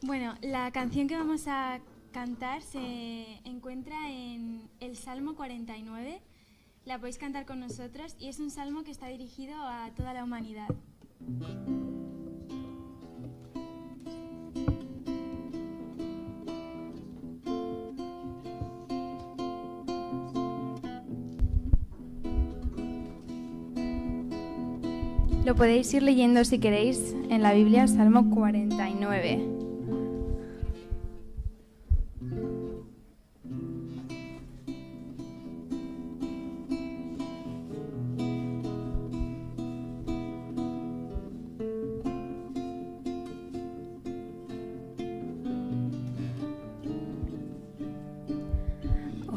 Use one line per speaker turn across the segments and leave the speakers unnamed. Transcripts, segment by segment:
Bueno, la canción que vamos a cantar se encuentra en el Salmo 49. La podéis cantar con nosotros y es un salmo que está dirigido a toda la humanidad. Lo podéis ir leyendo si queréis en la Biblia, Salmo 49.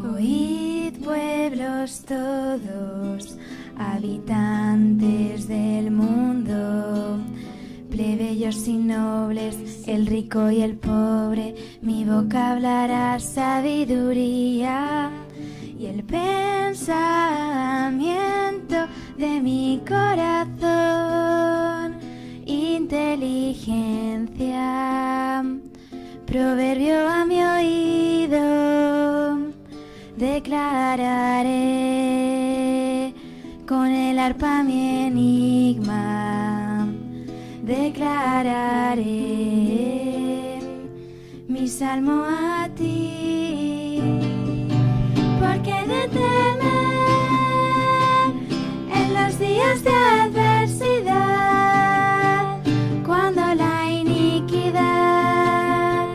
Oíd, pueblos todos, habitantes del mundo, plebeyos y nobles, el rico y el pobre, mi boca hablará sabiduría y el pensamiento de mi corazón, inteligencia, proverbio a mi oído. Declararé con el arpa mi enigma, declararé mi salmo a ti, porque de temer en los días de adversidad, cuando la iniquidad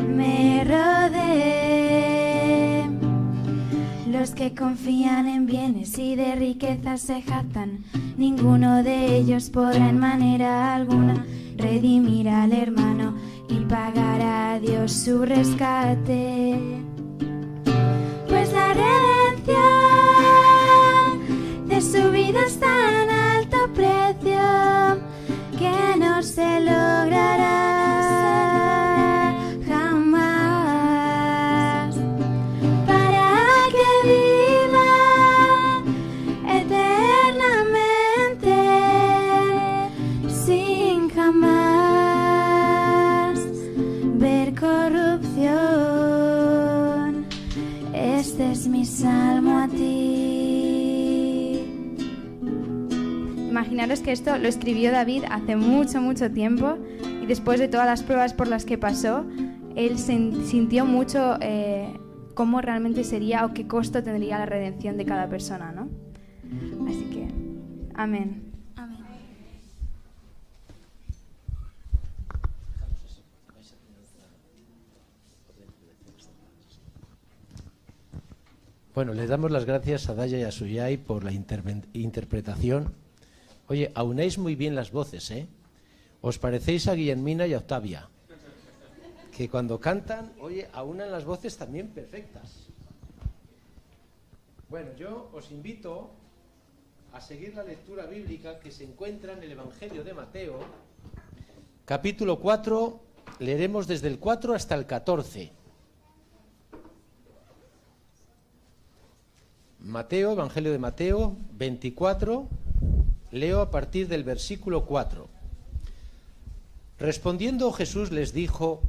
me rodee. Los que confían en bienes y de riquezas se jactan, ninguno de ellos podrá en manera alguna redimir al hermano y pagar a Dios su rescate. Pues la redención de su vida es tan alto precio que no se logrará jamás. Para que viva eternamente sin jamás ver corrupción, este es mi salmo a ti.
Imaginaros que esto lo escribió David hace mucho tiempo y después de todas las pruebas por las que pasó, él sintió mucho cómo realmente sería o qué costo tendría la redención de cada persona, ¿no? Así que, amén.
Amén.
Bueno, les damos las gracias a Daya y a Suyay por la interpretación. Oye, aunáis muy bien las voces, ¿eh? Os parecéis a Guillermina y a Octavia, que cuando cantan, oye, aunan las voces también perfectas. Bueno, yo os invito a seguir la lectura bíblica que se encuentra en el Evangelio de Mateo, capítulo 4, leeremos desde el 4 hasta el 14. Mateo, Evangelio de Mateo 24, leo a partir del versículo 4. Respondiendo Jesús les dijo: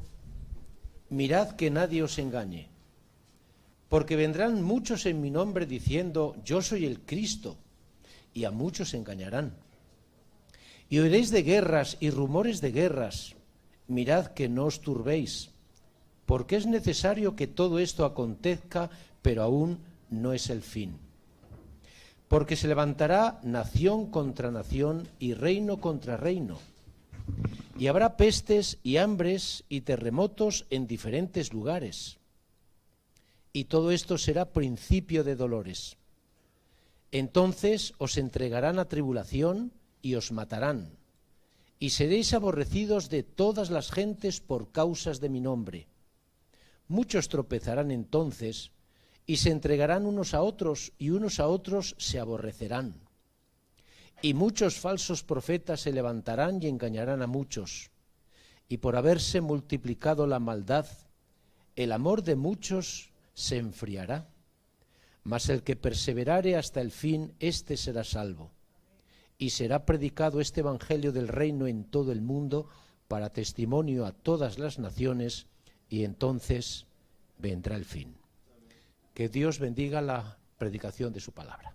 mirad que nadie os engañe, porque vendrán muchos en mi nombre diciendo: yo soy el Cristo, y a muchos engañarán. Y oiréis de guerras y rumores de guerras, mirad que no os turbéis, porque es necesario que todo esto acontezca, pero aún no es el fin. Porque se levantará nación contra nación y reino contra reino, y habrá pestes y hambres y terremotos en diferentes lugares. Y todo esto será principio de dolores. Entonces os entregarán a tribulación y os matarán, y seréis aborrecidos de todas las gentes por causas de mi nombre. Muchos tropezarán entonces, y se entregarán unos a otros, y unos a otros se aborrecerán. Y muchos falsos profetas se levantarán y engañarán a muchos. Y por haberse multiplicado la maldad, el amor de muchos se enfriará. Mas el que perseverare hasta el fin, éste será salvo. Y será predicado este evangelio del reino en todo el mundo para testimonio a todas las naciones, y entonces vendrá el fin. Que Dios bendiga la predicación de su palabra.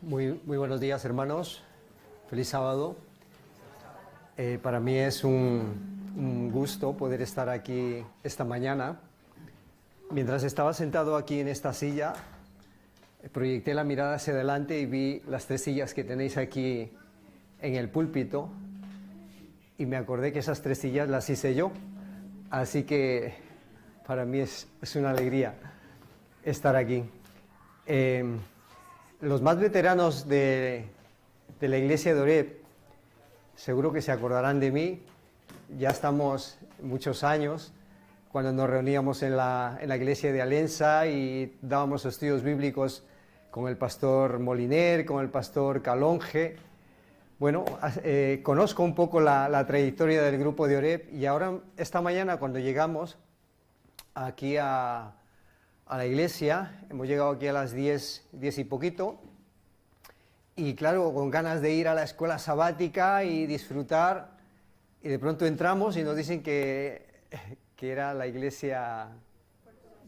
Muy buenos días, hermanos. Feliz sábado. Para mí es un gusto poder estar aquí esta mañana. Mientras estaba sentado aquí en esta silla, proyecté la mirada hacia adelante y vi las 3 sillas que tenéis aquí en el púlpito, y me acordé que esas 3 sillas las hice yo. Así que para mí es una alegría estar aquí. Los más veteranos de la iglesia de Oreb seguro que se acordarán de mí. Ya estamos muchos años cuando nos reuníamos en la iglesia de Alensa y dábamos estudios bíblicos con el pastor Moliner, con el pastor Calonge. Bueno, conozco un poco la trayectoria del grupo de Oreb, y ahora esta mañana cuando llegamos aquí a la iglesia, hemos llegado aquí a las 10 y poquito, y claro, con ganas de ir a la escuela sabática y disfrutar, y de pronto entramos y nos dicen que era la iglesia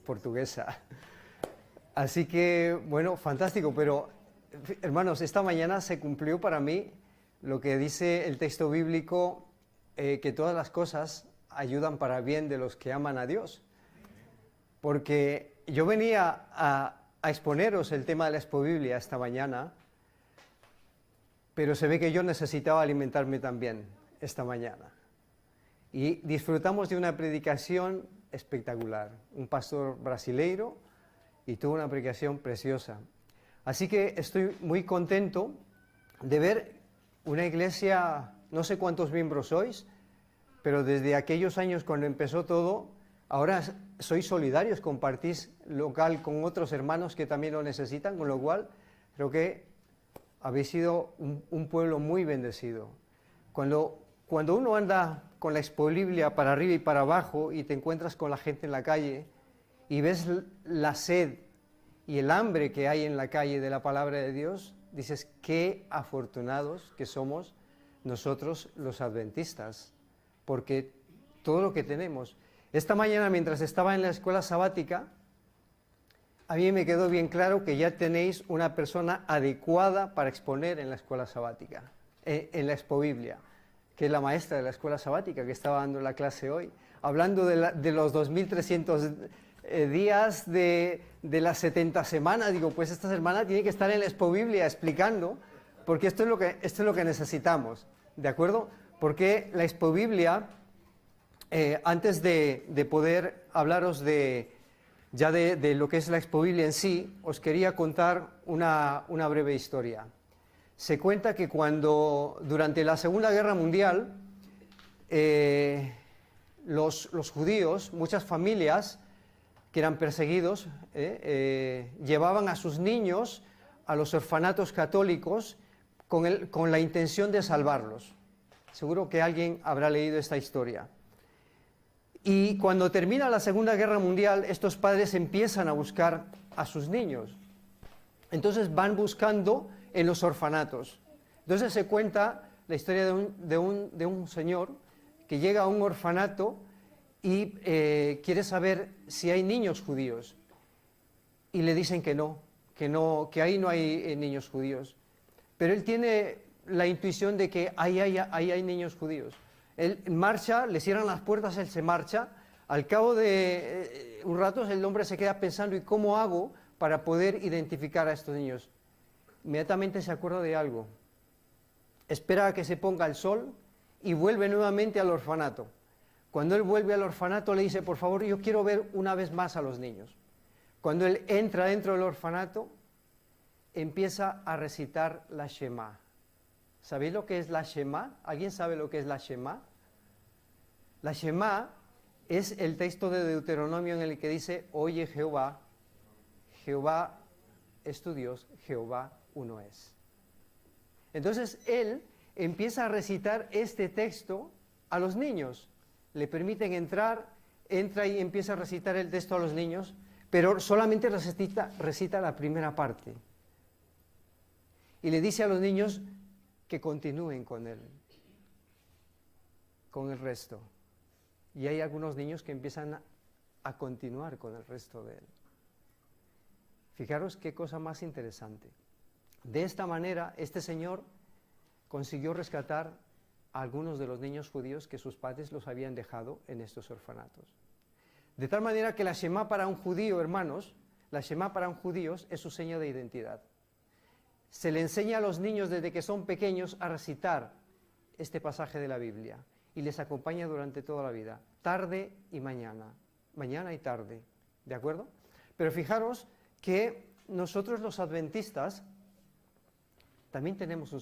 portuguesa. Así que, bueno, fantástico, pero hermanos, esta mañana se cumplió para mí lo que dice el texto bíblico, que todas las cosas ayudan para bien de los que aman a Dios. Porque yo venía a exponeros el tema de la expo-biblia esta mañana, pero se ve que yo necesitaba alimentarme también esta mañana. Y disfrutamos de una predicación espectacular. Un pastor brasileiro, y tuvo una predicación preciosa. Así que estoy muy contento de ver una iglesia, no sé cuántos miembros sois, pero desde aquellos años cuando empezó todo, ahora sois solidarios, compartís local con otros hermanos que también lo necesitan, con lo cual creo que habéis sido un pueblo muy bendecido. Cuando uno anda con la expo-biblia para arriba y para abajo y te encuentras con la gente en la calle y ves la sed y el hambre que hay en la calle de la palabra de Dios, dices qué afortunados que somos nosotros los adventistas, porque todo lo que tenemos. Esta mañana, mientras estaba en la escuela sabática, a mí me quedó bien claro que ya tenéis una persona adecuada para exponer en la escuela sabática, en la expo-biblia, que es la maestra de la escuela sabática que estaba dando la clase hoy, hablando de los 2300 días de las 70 semanas. Digo, pues esta semana tiene que estar en la expo-biblia explicando, porque esto es lo que necesitamos, ¿de acuerdo? Porque la expo-biblia, antes de poder hablaros de lo que es la expo-biblia en sí, os quería contar una breve historia. Se cuenta que durante la Segunda Guerra Mundial, los judíos, muchas familias que eran perseguidos, llevaban a sus niños a los orfanatos católicos con la intención de salvarlos. Seguro que alguien habrá leído esta historia. Y cuando termina la Segunda Guerra Mundial, estos padres empiezan a buscar a sus niños. Entonces van buscando en los orfanatos. Entonces se cuenta la historia de un señor que llega a un orfanato y quiere saber si hay niños judíos. Y le dicen que ahí no hay niños judíos. Pero él tiene la intuición de que ahí hay niños judíos. Él marcha, le cierran las puertas, él se marcha. Al cabo de un rato el hombre se queda pensando, ¿y cómo hago para poder identificar a estos niños? Inmediatamente se acuerda de algo. Espera a que se ponga el sol y vuelve nuevamente al orfanato. Cuando él vuelve al orfanato le dice, por favor, yo quiero ver una vez más a los niños. Cuando él entra dentro del orfanato, empieza a recitar la Shema. ¿Sabéis lo que es la Shema? ¿Alguien sabe lo que es la Shema? La Shema es el texto de Deuteronomio en el que dice, oye Jehová, Jehová es tu Dios, Jehová uno es. Entonces él empieza a recitar este texto a los niños. Le permiten entrar, entra y empieza a recitar el texto a los niños, pero solamente recita la primera parte. Y le dice a los niños que continúen con el resto. Y hay algunos niños que empiezan a continuar con el resto de él. Fijaros qué cosa más interesante. De esta manera, este señor consiguió rescatar a algunos de los niños judíos que sus padres los habían dejado en estos orfanatos. De tal manera que la Shema para un judío, hermanos, la Shema para un judío es su seña de identidad. Se le enseña a los niños desde que son pequeños a recitar este pasaje de la Biblia y les acompaña durante toda la vida, tarde y mañana y tarde, ¿de acuerdo? Pero fijaros que nosotros los adventistas también tenemos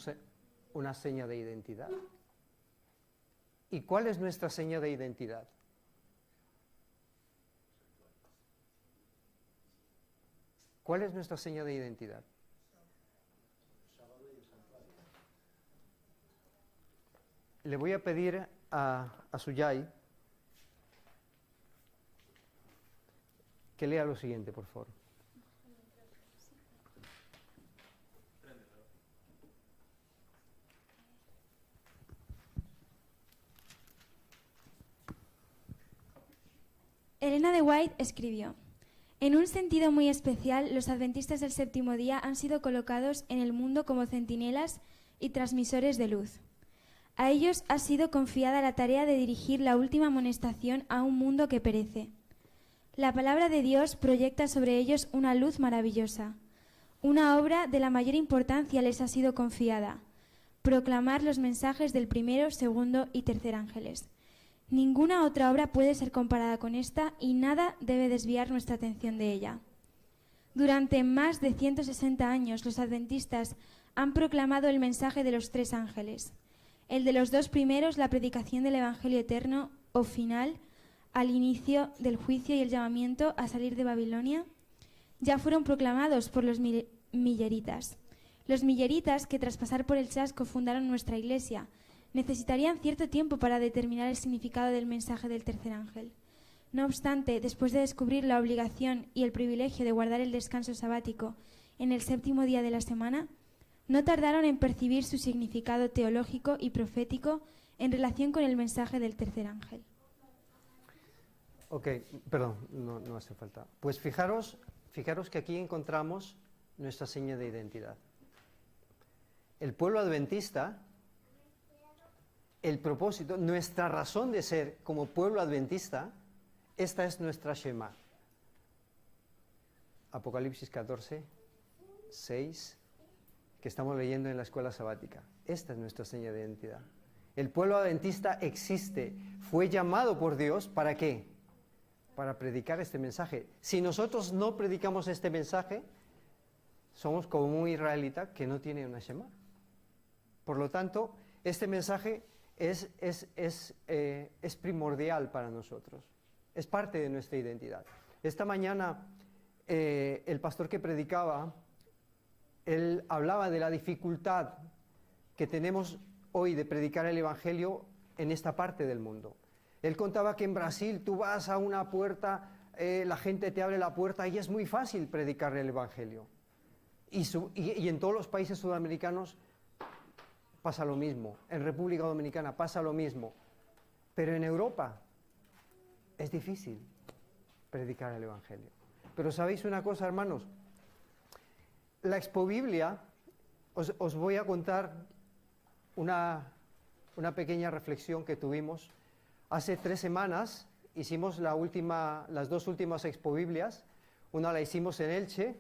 una seña de identidad. ¿Y cuál es nuestra seña de identidad? ¿Cuál es nuestra seña de identidad? Le voy a pedir a Suyay que lea lo siguiente, por favor.
Elena de White escribió: en un sentido muy especial, los adventistas del séptimo día han sido colocados en el mundo como centinelas y transmisores de luz. A ellos ha sido confiada la tarea de dirigir la última amonestación a un mundo que perece. La palabra de Dios proyecta sobre ellos una luz maravillosa. Una obra de la mayor importancia les ha sido confiada: proclamar los mensajes del primero, segundo y tercer ángeles. Ninguna otra obra puede ser comparada con esta y nada debe desviar nuestra atención de ella. Durante más de 160 años los adventistas han proclamado el mensaje de los tres ángeles. El de los dos primeros, la predicación del Evangelio eterno o final, al inicio del juicio y el llamamiento a salir de Babilonia, ya fueron proclamados por los milleritas. Los milleritas, que tras pasar por el chasco fundaron nuestra iglesia, necesitarían cierto tiempo para determinar el significado del mensaje del tercer ángel. No obstante, después de descubrir la obligación y el privilegio de guardar el descanso sabático en el séptimo día de la semana, no tardaron en percibir su significado teológico y profético en relación con el mensaje del tercer ángel.
Ok, perdón, no hace falta. Pues fijaros que aquí encontramos nuestra seña de identidad. El pueblo adventista, el propósito, nuestra razón de ser como pueblo adventista, esta es nuestra Shema. Apocalipsis 14, 6, que estamos leyendo en la escuela sabática. Esta es nuestra seña de identidad. El pueblo adventista existe, fue llamado por Dios, ¿para qué? Para predicar este mensaje. Si nosotros no predicamos este mensaje, somos como un israelita que no tiene una Shema. Por lo tanto, este mensaje es primordial para nosotros. Es parte de nuestra identidad. Esta mañana, el pastor que predicaba, él hablaba de la dificultad que tenemos hoy de predicar el Evangelio en esta parte del mundo. Él contaba que en Brasil tú vas a una puerta, la gente te abre la puerta y es muy fácil predicar el Evangelio. Y en todos los países sudamericanos pasa lo mismo, en República Dominicana pasa lo mismo, pero en Europa es difícil predicar el Evangelio. Pero ¿sabéis una cosa, hermanos? La Expobiblia, os voy a contar una pequeña reflexión que tuvimos. Hace 3 semanas hicimos las 2 últimas Expobiblias. Una la hicimos en Elche,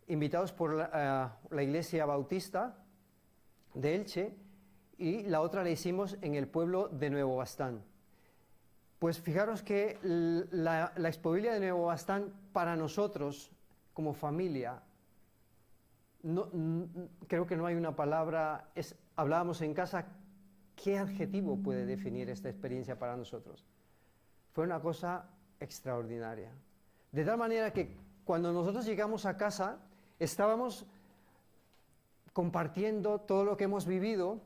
invitados por la Iglesia Bautista de Elche, y la otra la hicimos en el pueblo de Nuevo Bastán. Pues fijaros que la Expobiblia de Nuevo Bastán para nosotros como familia, creo que no hay una palabra, hablábamos en casa, ¿qué adjetivo puede definir esta experiencia para nosotros? Fue una cosa extraordinaria. De tal manera que cuando nosotros llegamos a casa, estábamos compartiendo todo lo que hemos vivido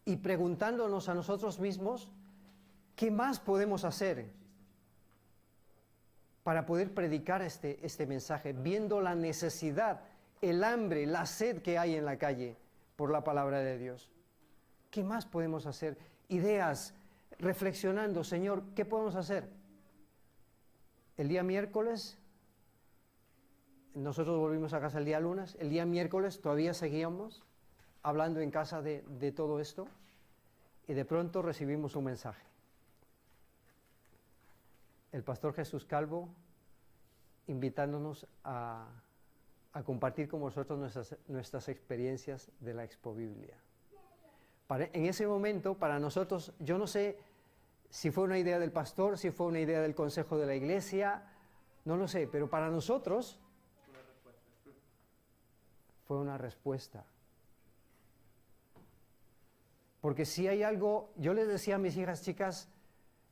y preguntándonos a nosotros mismos, ¿qué más podemos hacer para poder predicar este mensaje, viendo la necesidad, el hambre, la sed que hay en la calle por la palabra de Dios. ¿Qué más podemos hacer? Ideas, reflexionando, Señor, ¿qué podemos hacer? El día miércoles, nosotros volvimos a casa el día lunes, el día miércoles todavía seguíamos hablando en casa de todo esto, y de pronto recibimos un mensaje. El pastor Jesús Calvo invitándonos a compartir con vosotros nuestras experiencias de la Expo Biblia. En ese momento, para nosotros, yo no sé si fue una idea del pastor, si fue una idea del consejo de la iglesia, no lo sé, pero para nosotros fue una respuesta. Porque si hay algo, yo les decía a mis hijas chicas,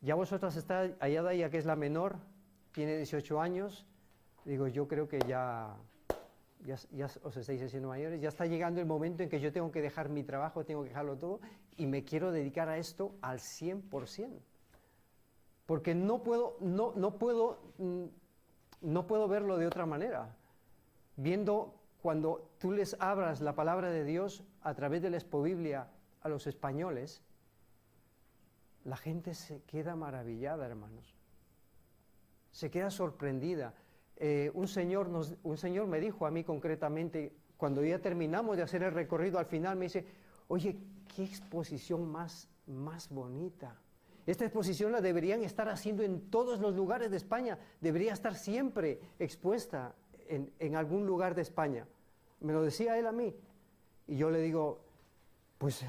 ya vosotras está allá de ella que es la menor, tiene 18 años, digo, yo creo que ya os estáis haciendo mayores, ya está llegando el momento en que yo tengo que dejar mi trabajo, tengo que dejarlo todo y me quiero dedicar a esto al 100%. Porque no puedo verlo de otra manera. Viendo cuando tú les abras la palabra de Dios a través de la Expo Biblia a los españoles, la gente se queda maravillada, hermanos. Se queda sorprendida. Un señor me dijo a mí concretamente, cuando ya terminamos de hacer el recorrido, al final me dice, oye, qué exposición más bonita. Esta exposición la deberían estar haciendo en todos los lugares de España, debería estar siempre expuesta en algún lugar de España. Me lo decía él a mí. Y yo le digo, pues,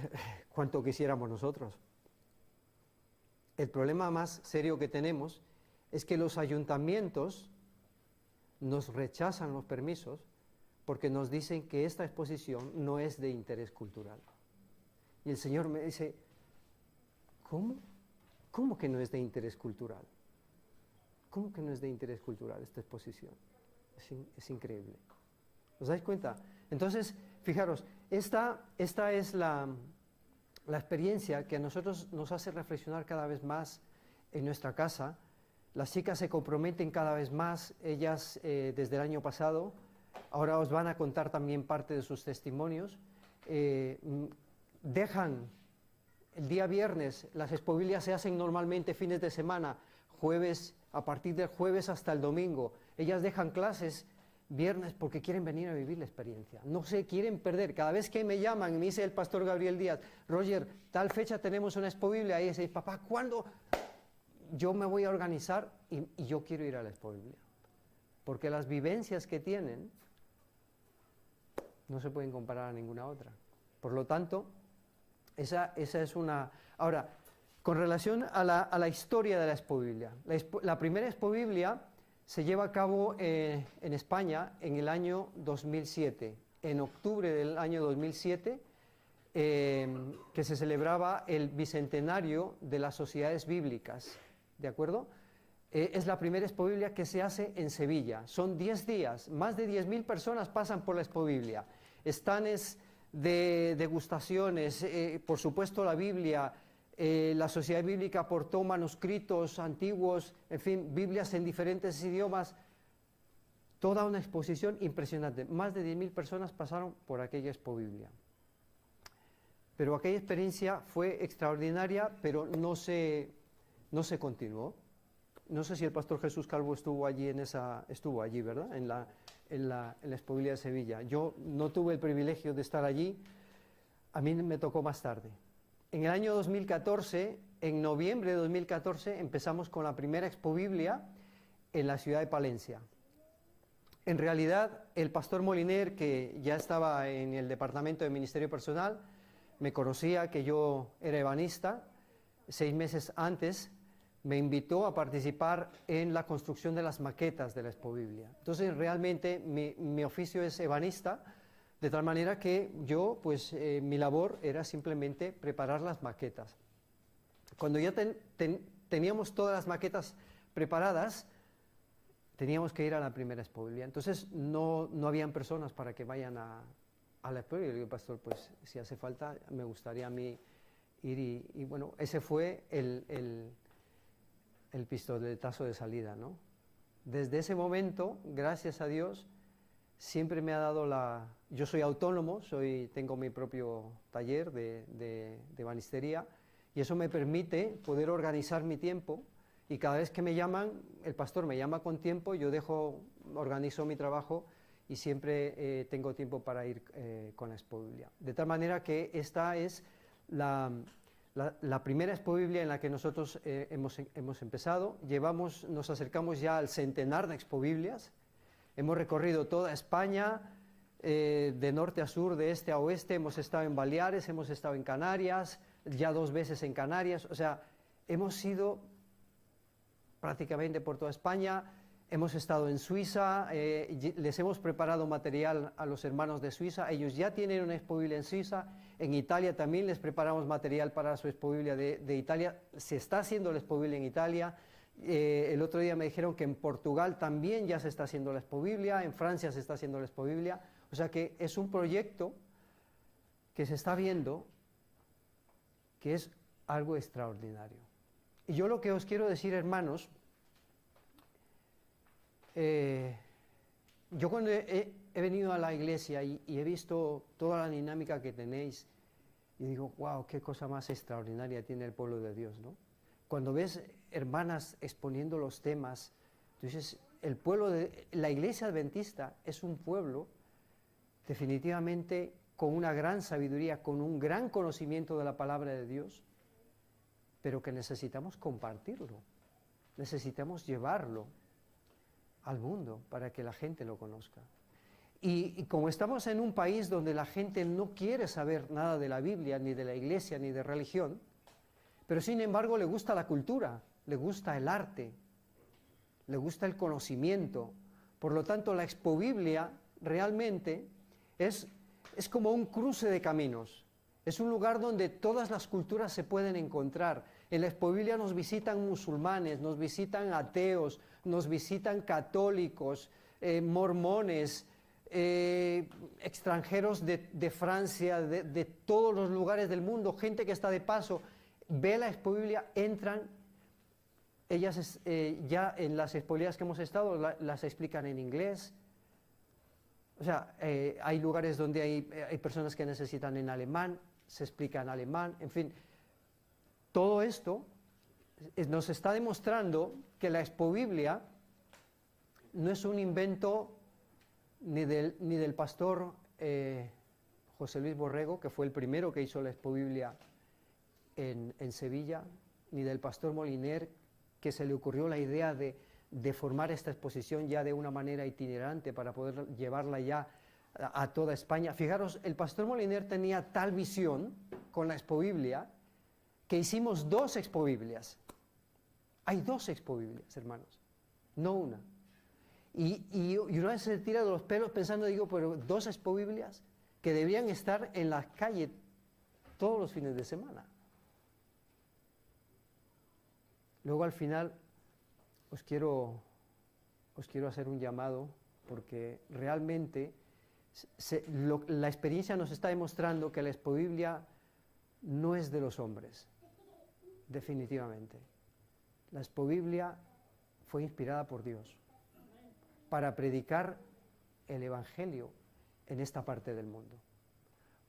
cuánto quisiéramos nosotros. El problema más serio que tenemos es que los ayuntamientos nos rechazan los permisos porque nos dicen que esta exposición no es de interés cultural. Y el Señor me dice, ¿cómo? ¿Cómo que no es de interés cultural? ¿Cómo que no es de interés cultural esta exposición? Es increíble. ¿Os dais cuenta? Entonces, fijaros, esta es la experiencia que a nosotros nos hace reflexionar cada vez más en nuestra casa. Las chicas se comprometen cada vez más, ellas desde el año pasado, ahora os van a contar también parte de sus testimonios, dejan el día viernes, las Expo Biblias se hacen normalmente fines de semana, jueves, a partir del jueves hasta el domingo, ellas dejan clases viernes porque quieren venir a vivir la experiencia, no se quieren perder. Cada vez que me llaman y me dice el pastor Gabriel Díaz, Roger, tal fecha tenemos una Expo Biblia, y dice, papá, ¿cuándo? Yo me voy a organizar y yo quiero ir a la Expo Biblia, porque las vivencias que tienen no se pueden comparar a ninguna otra. Por lo tanto, esa es una... Ahora, con relación a la historia de la Expo Biblia, la primera Expo Biblia se lleva a cabo en España en el año 2007, en octubre del año 2007, que se celebraba el bicentenario de las sociedades bíblicas, ¿de acuerdo? Es la primera Expo Biblia que se hace en Sevilla. Son 10 días, más de 10.000 personas pasan por la Expo Biblia. Estanes de degustaciones, por supuesto la Biblia, la Sociedad Bíblica aportó manuscritos antiguos, en fin, Biblias en diferentes idiomas, toda una exposición impresionante. Más de 10.000 personas pasaron por aquella Expo Biblia. Pero aquella experiencia fue extraordinaria, pero no se continuó. No sé si el pastor Jesús Calvo estuvo allí, ¿verdad? En la Expo Biblia de Sevilla. Yo no tuve el privilegio de estar allí, a mí me tocó más tarde. En el año 2014, en noviembre de 2014, empezamos con la primera Expo Biblia en la ciudad de Palencia. En realidad, el pastor Moliner, que ya estaba en el departamento de Ministerio Personal, me conocía que yo era ebanista. 6 meses antes me invitó a participar en la construcción de las maquetas de la Expo Biblia. Entonces, realmente mi oficio es ebanista, de tal manera que yo, pues, mi labor era simplemente preparar las maquetas. Cuando ya teníamos todas las maquetas preparadas, teníamos que ir a la primera Expo Biblia. Entonces, no habían personas para que vayan a la Expo Biblia. Y le digo, pastor, pues, si hace falta, me gustaría a mí ir y bueno, ese fue el pistoletazo de salida, ¿no? Desde ese momento, gracias a Dios, siempre me ha dado Yo soy autónomo, tengo mi propio taller de ebanistería, y eso me permite poder organizar mi tiempo, y cada vez que me llaman, el pastor me llama con tiempo, yo organizo mi trabajo, y siempre tengo tiempo para ir con la Expo-Biblia. De tal manera que esta es la primera Expo-Biblia en la que nosotros hemos empezado. Nos acercamos ya al centenar de Expo-Biblias. Hemos recorrido toda España, de norte a sur, de este a oeste. Hemos estado en Baleares, hemos estado en Canarias, ya 2 veces en Canarias. O sea, hemos ido prácticamente por toda España. Hemos estado en Suiza, les hemos preparado material a los hermanos de Suiza, ellos ya tienen una Expo-Biblia en Suiza, en Italia también les preparamos material para su Expo-Biblia de Italia, se está haciendo la Expo-Biblia en Italia, el otro día me dijeron que en Portugal también ya se está haciendo la Expo-Biblia, en Francia se está haciendo la Expo-Biblia, o sea que es un proyecto que se está viendo que es algo extraordinario. Y yo lo que os quiero decir, hermanos, yo cuando he venido a la iglesia y he visto toda la dinámica que tenéis, y digo, wow, qué cosa más extraordinaria tiene el pueblo de Dios, ¿no? Cuando ves hermanas exponiendo los temas, tú dices, la iglesia adventista es un pueblo definitivamente con una gran sabiduría, con un gran conocimiento de la palabra de Dios, pero que necesitamos compartirlo, necesitamos llevarlo al mundo para que la gente lo conozca. Y como estamos en un país donde la gente no quiere saber nada de la Biblia, ni de la iglesia, ni de religión, pero sin embargo le gusta la cultura, le gusta el arte, le gusta el conocimiento. Por lo tanto, la Expo-Biblia realmente es como un cruce de caminos. Es un lugar donde todas las culturas se pueden encontrar. En la Expo-Biblia nos visitan musulmanes, nos visitan ateos, nos visitan católicos, mormones, extranjeros de Francia, de todos los lugares del mundo, gente que está de paso, ve la Expo-Biblia, entran, ellas ya en las Expo-Biblias que hemos estado las explican en inglés. O sea, hay lugares donde hay personas que necesitan en alemán, se explica en alemán, en fin. Todo esto nos está demostrando que la Expo-Biblia no es un invento ni del pastor José Luis Borrego, que fue el primero que hizo la Expo-Biblia en Sevilla, ni del pastor Moliner, que se le ocurrió la idea de formar esta exposición ya de una manera itinerante para poder llevarla ya a toda España. Fijaros, el pastor Moliner tenía tal visión con la Expo-Biblia que hicimos 2 Expo-Biblias. Hay 2 Expo-Biblias, hermanos, no una. Y una vez se tira de los pelos pensando, digo, pero 2 Expo-Biblias que deberían estar en la calle todos los fines de semana. Luego al final os quiero hacer un llamado, porque realmente la experiencia nos está demostrando que la Expo-Biblia no es de los hombres, definitivamente. La Expo-Biblia fue inspirada por Dios para predicar el Evangelio en esta parte del mundo,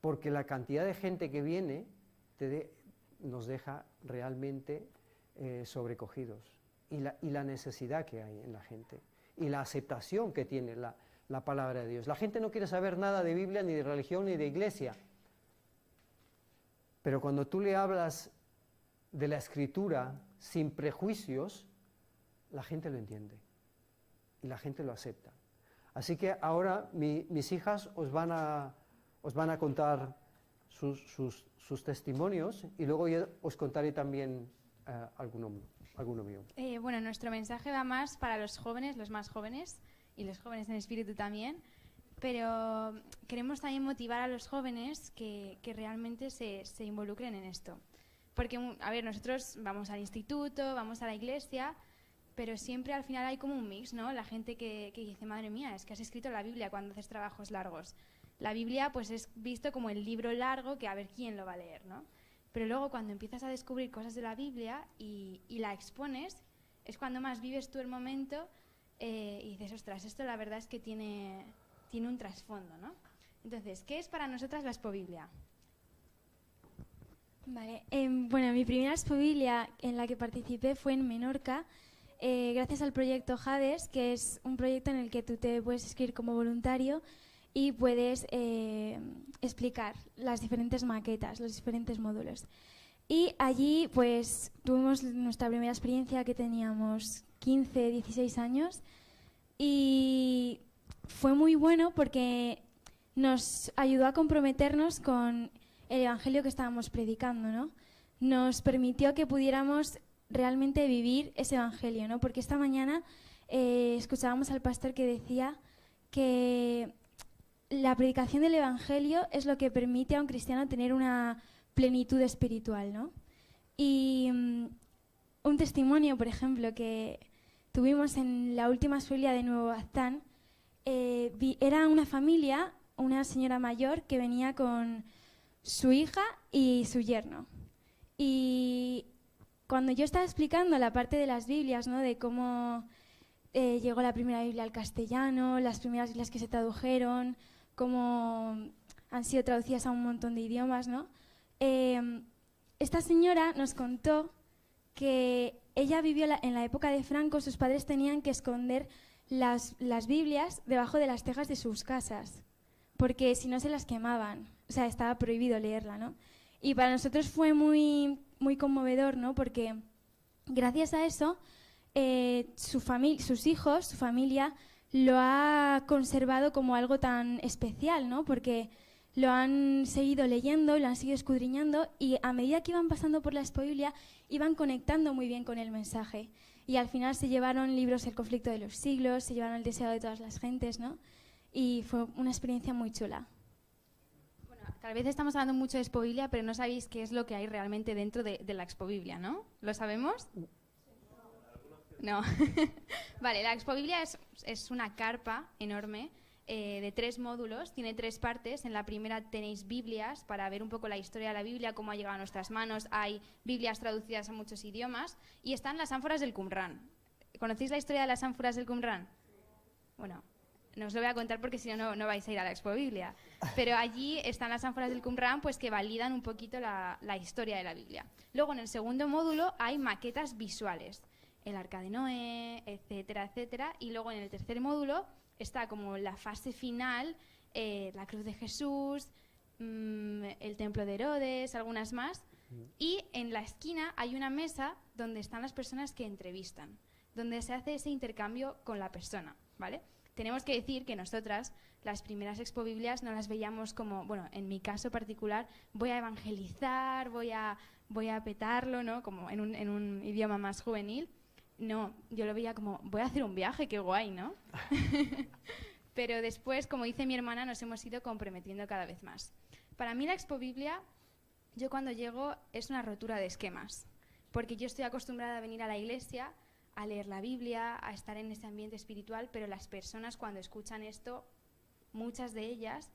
porque la cantidad de gente que viene nos deja realmente sobrecogidos, y la necesidad que hay en la gente, y la aceptación que tiene la palabra de Dios. La gente no quiere saber nada de Biblia, ni de religión, ni de iglesia, pero cuando tú le hablas de la Escritura sin prejuicios, la gente lo entiende, y la gente lo acepta. Así que ahora mis hijas os van a contar sus testimonios, y luego yo os contaré también alguno mío.
Bueno, nuestro mensaje va más para los jóvenes, los más jóvenes, y los jóvenes en espíritu también, pero queremos también motivar a los jóvenes que realmente se involucren en esto. Porque, a ver, nosotros vamos al instituto, vamos a la iglesia, pero siempre al final hay como un mix, ¿no? La gente que dice, madre mía, es que has escrito la Biblia cuando haces trabajos largos. La Biblia pues es visto como el libro largo que a ver quién lo va a leer, ¿no? Pero luego cuando empiezas a descubrir cosas de la Biblia y la expones, es cuando más vives tú el momento y dices, ostras, esto la verdad es que tiene un trasfondo, ¿no? Entonces, ¿qué es para nosotras la Expobiblia?
Vale, bueno, mi primera Expobiblia en la que participé fue en Menorca, gracias al proyecto Hades, que es un proyecto en el que tú te puedes inscribir como voluntario y puedes explicar las diferentes maquetas, los diferentes módulos. Y allí pues tuvimos nuestra primera experiencia, que teníamos 15, 16 años, y fue muy bueno porque nos ayudó a comprometernos con el evangelio que estábamos predicando, ¿no? Nos permitió que pudiéramos realmente vivir ese evangelio, ¿no? Porque esta mañana escuchábamos al pastor que decía que la predicación del evangelio es lo que permite a un cristiano tener una plenitud espiritual, ¿no? Y un testimonio, por ejemplo, que tuvimos en la última Expobiblia de Nuevo Baztán, era una familia, una señora mayor que venía con su hija y su yerno. Y cuando yo estaba explicando la parte de las Biblias, ¿no? De cómo llegó la primera Biblia al castellano, las primeras Biblias que se tradujeron, cómo han sido traducidas a un montón de idiomas, ¿no? Esta señora nos contó que ella vivió en la época de Franco. Sus padres tenían que esconder las Biblias debajo de las tejas de sus casas, porque si no se las quemaban, o sea, estaba prohibido leerla, ¿no? Y para nosotros fue muy, muy conmovedor, ¿no? Porque gracias a eso, sus hijos, su familia, lo ha conservado como algo tan especial, ¿no? Porque lo han seguido leyendo, lo han seguido escudriñando, y a medida que iban pasando por la Expobiblia iban conectando muy bien con el mensaje. Y al final se llevaron libros El conflicto de los siglos, se llevaron El deseo de todas las gentes, ¿no? Y fue una experiencia muy chula.
Bueno, tal vez estamos hablando mucho de Expobiblia, pero no sabéis qué es lo que hay realmente dentro de la Expobiblia, ¿no? ¿Lo sabemos? No. Vale, la Expobiblia es una carpa enorme de 3 módulos, tiene 3 partes. En la primera tenéis Biblias para ver un poco la historia de la Biblia, cómo ha llegado a nuestras manos. Hay Biblias traducidas a muchos idiomas y están las ánforas del Qumrán. ¿Conocéis la historia de las ánforas del Qumrán? Bueno, no os lo voy a contar porque si no, no vais a ir a la Expobiblia. Pero allí están las ánforas del Qumrán, pues, que validan un poquito la historia de la Biblia. Luego, en el segundo módulo hay maquetas visuales, el Arca de Noé, etcétera, etcétera. Y luego en el tercer módulo está como la fase final, la cruz de Jesús, el templo de Herodes, algunas más. Y en la esquina hay una mesa donde están las personas que entrevistan, donde se hace ese intercambio con la persona, ¿vale? Tenemos que decir que nosotras, las primeras Expobiblias, no las veíamos como, bueno, en mi caso particular, voy a evangelizar, voy a petarlo, ¿no? Como en un idioma más juvenil. No, yo lo veía como, voy a hacer un viaje, qué guay, ¿no? Pero después, como dice mi hermana, nos hemos ido comprometiendo cada vez más. Para mí la Expobiblia, yo cuando llego, es una rotura de esquemas, porque yo estoy acostumbrada a venir a la iglesia, a leer la Biblia, a estar en ese ambiente espiritual, pero las personas cuando escuchan esto, muchas de ellas,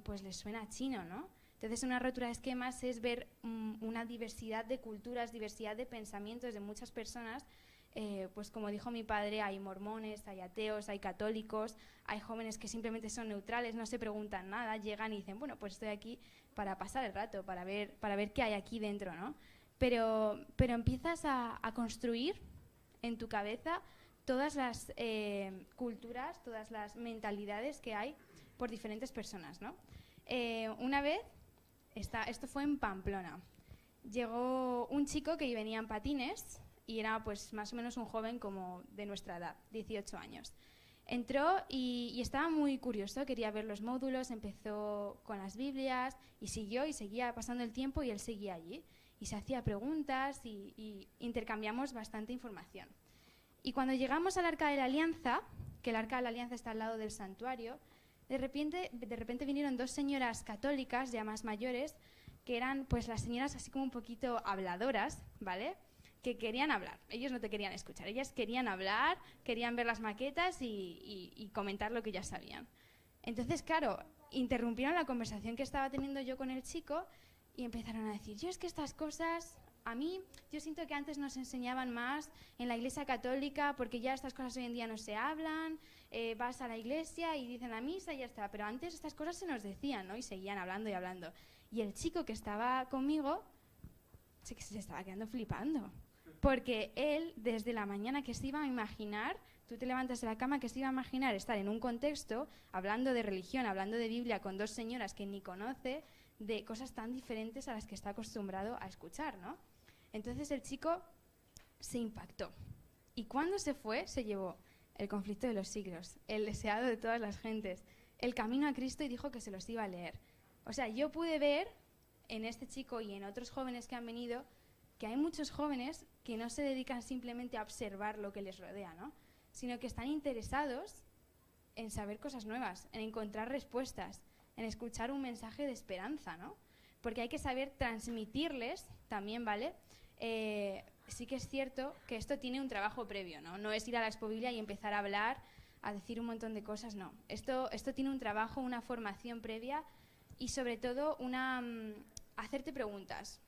pues les suena chino, ¿no? Entonces una rotura de esquemas es ver una diversidad de culturas, diversidad de pensamientos de muchas personas. Pues como dijo mi padre, hay mormones, hay ateos, hay católicos, hay jóvenes que simplemente son neutrales, no se preguntan nada, llegan y dicen, bueno, pues estoy aquí para pasar el rato, para ver qué hay aquí dentro, ¿no? Pero empiezas a construir en tu cabeza todas las culturas, todas las mentalidades que hay por diferentes personas, ¿no? Una vez, esto fue en Pamplona, llegó un chico que venía en patines y era pues más o menos un joven como de nuestra edad, 18 años. Entró y estaba muy curioso, quería ver los módulos, empezó con las Biblias y seguía pasando el tiempo y él seguía allí. Y se hacía preguntas y intercambiamos bastante información. Y cuando llegamos al Arca de la Alianza, que el Arca de la Alianza está al lado del santuario, de repente vinieron 2 señoras católicas ya más mayores, que eran pues las señoras así como un poquito habladoras, ¿vale?, que querían hablar. Ellos no te querían escuchar, ellas querían hablar, querían ver las maquetas y comentar lo que ya sabían. Entonces, claro, interrumpieron la conversación que estaba teniendo yo con el chico y empezaron a decir, yo es que estas cosas a mí, yo siento que antes nos enseñaban más en la iglesia católica, porque ya estas cosas hoy en día no se hablan, vas a la iglesia y dicen la misa y ya está, pero antes estas cosas se nos decían, ¿no? Y seguían hablando y hablando. Y el chico que estaba conmigo se estaba quedando flipando, porque él, desde la mañana que se iba a imaginar, tú te levantas de la cama, que se iba a imaginar estar en un contexto, hablando de religión, hablando de Biblia, con dos señoras que ni conoce, de cosas tan diferentes a las que está acostumbrado a escuchar, ¿no? Entonces el chico se impactó. Y cuando se fue, se llevó el conflicto de los siglos, el deseado de todas las gentes, el camino a Cristo, y dijo que se los iba a leer. O sea, yo pude ver en este chico y en otros jóvenes que han venido que hay muchos jóvenes que no se dedican simplemente a observar lo que les rodea, ¿no? Sino que están interesados en saber cosas nuevas, en encontrar respuestas, en escuchar un mensaje de esperanza, ¿no? Porque hay que saber transmitirles también, ¿vale? Sí que es cierto que esto tiene un trabajo previo, ¿no? No es ir a la Expo Biblia y empezar a hablar, a decir un montón de cosas, no. Esto tiene un trabajo, una formación previa y sobre todo hacerte preguntas.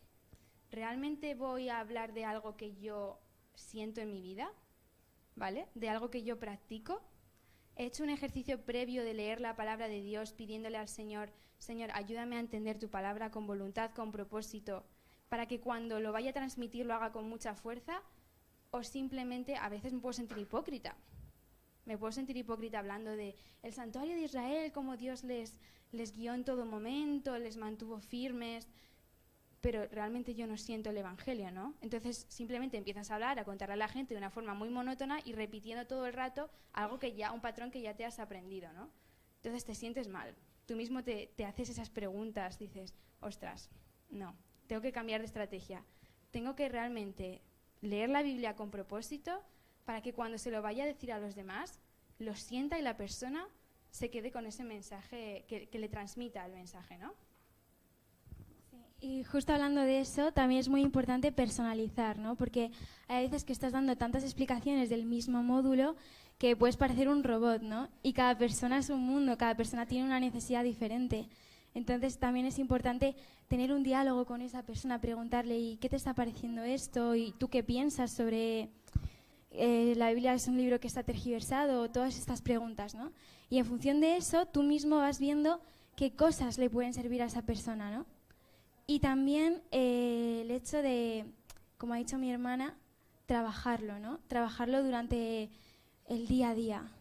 ¿Realmente voy a hablar de algo que yo siento en mi vida? ¿Vale? ¿De algo que yo practico? He hecho un ejercicio previo de leer la palabra de Dios pidiéndole al Señor, Señor, ayúdame a entender tu palabra con voluntad, con propósito, para que cuando lo vaya a transmitir lo haga con mucha fuerza, o simplemente a veces me puedo sentir hipócrita. Me puedo sentir hipócrita hablando de el santuario de Israel, cómo Dios les guió en todo momento, les mantuvo firmes, pero realmente yo no siento el evangelio, ¿no? Entonces simplemente empiezas a hablar, a contarle a la gente de una forma muy monótona y repitiendo todo el rato algo que ya, un patrón que ya te has aprendido, ¿no? Entonces te sientes mal. Tú mismo te haces esas preguntas, dices, ostras, no, tengo que cambiar de estrategia. Tengo que realmente leer la Biblia con propósito para que cuando se lo vaya a decir a los demás, lo sienta y la persona se quede con ese mensaje, que le transmita el mensaje, ¿no?
Y justo hablando de eso, también es muy importante personalizar, ¿no? Porque hay veces que estás dando tantas explicaciones del mismo módulo que puedes parecer un robot, ¿no? Y cada persona es un mundo, cada persona tiene una necesidad diferente. Entonces también es importante tener un diálogo con esa persona, preguntarle, ¿y qué te está pareciendo esto? ¿Y tú qué piensas sobre la Biblia es un libro que está tergiversado? Todas estas preguntas, ¿no? Y en función de eso, tú mismo vas viendo qué cosas le pueden servir a esa persona, ¿no? Y también el hecho de, como ha dicho mi hermana, trabajarlo, ¿no? Trabajarlo durante el día a día.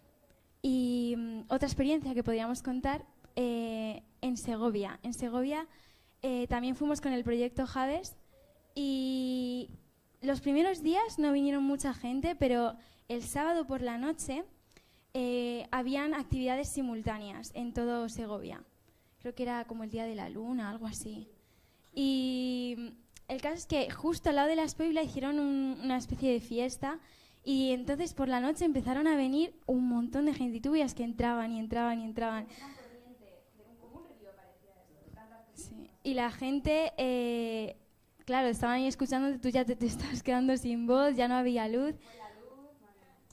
Y otra experiencia que podríamos contar, en Segovia. En Segovia también fuimos con el proyecto Hades y los primeros días no vinieron mucha gente, pero el sábado por la noche habían actividades simultáneas en todo Segovia. Creo que era como el Día de la Luna, algo así. Y el caso es que justo al lado de la Expo Biblia hicieron una especie de fiesta y entonces por la noche empezaron a venir un montón de gente y tú veías que entraban y entraban y entraban. Sí. Y la gente, claro, estaban ahí escuchando, tú ya te estabas quedando sin voz, ya no había luz.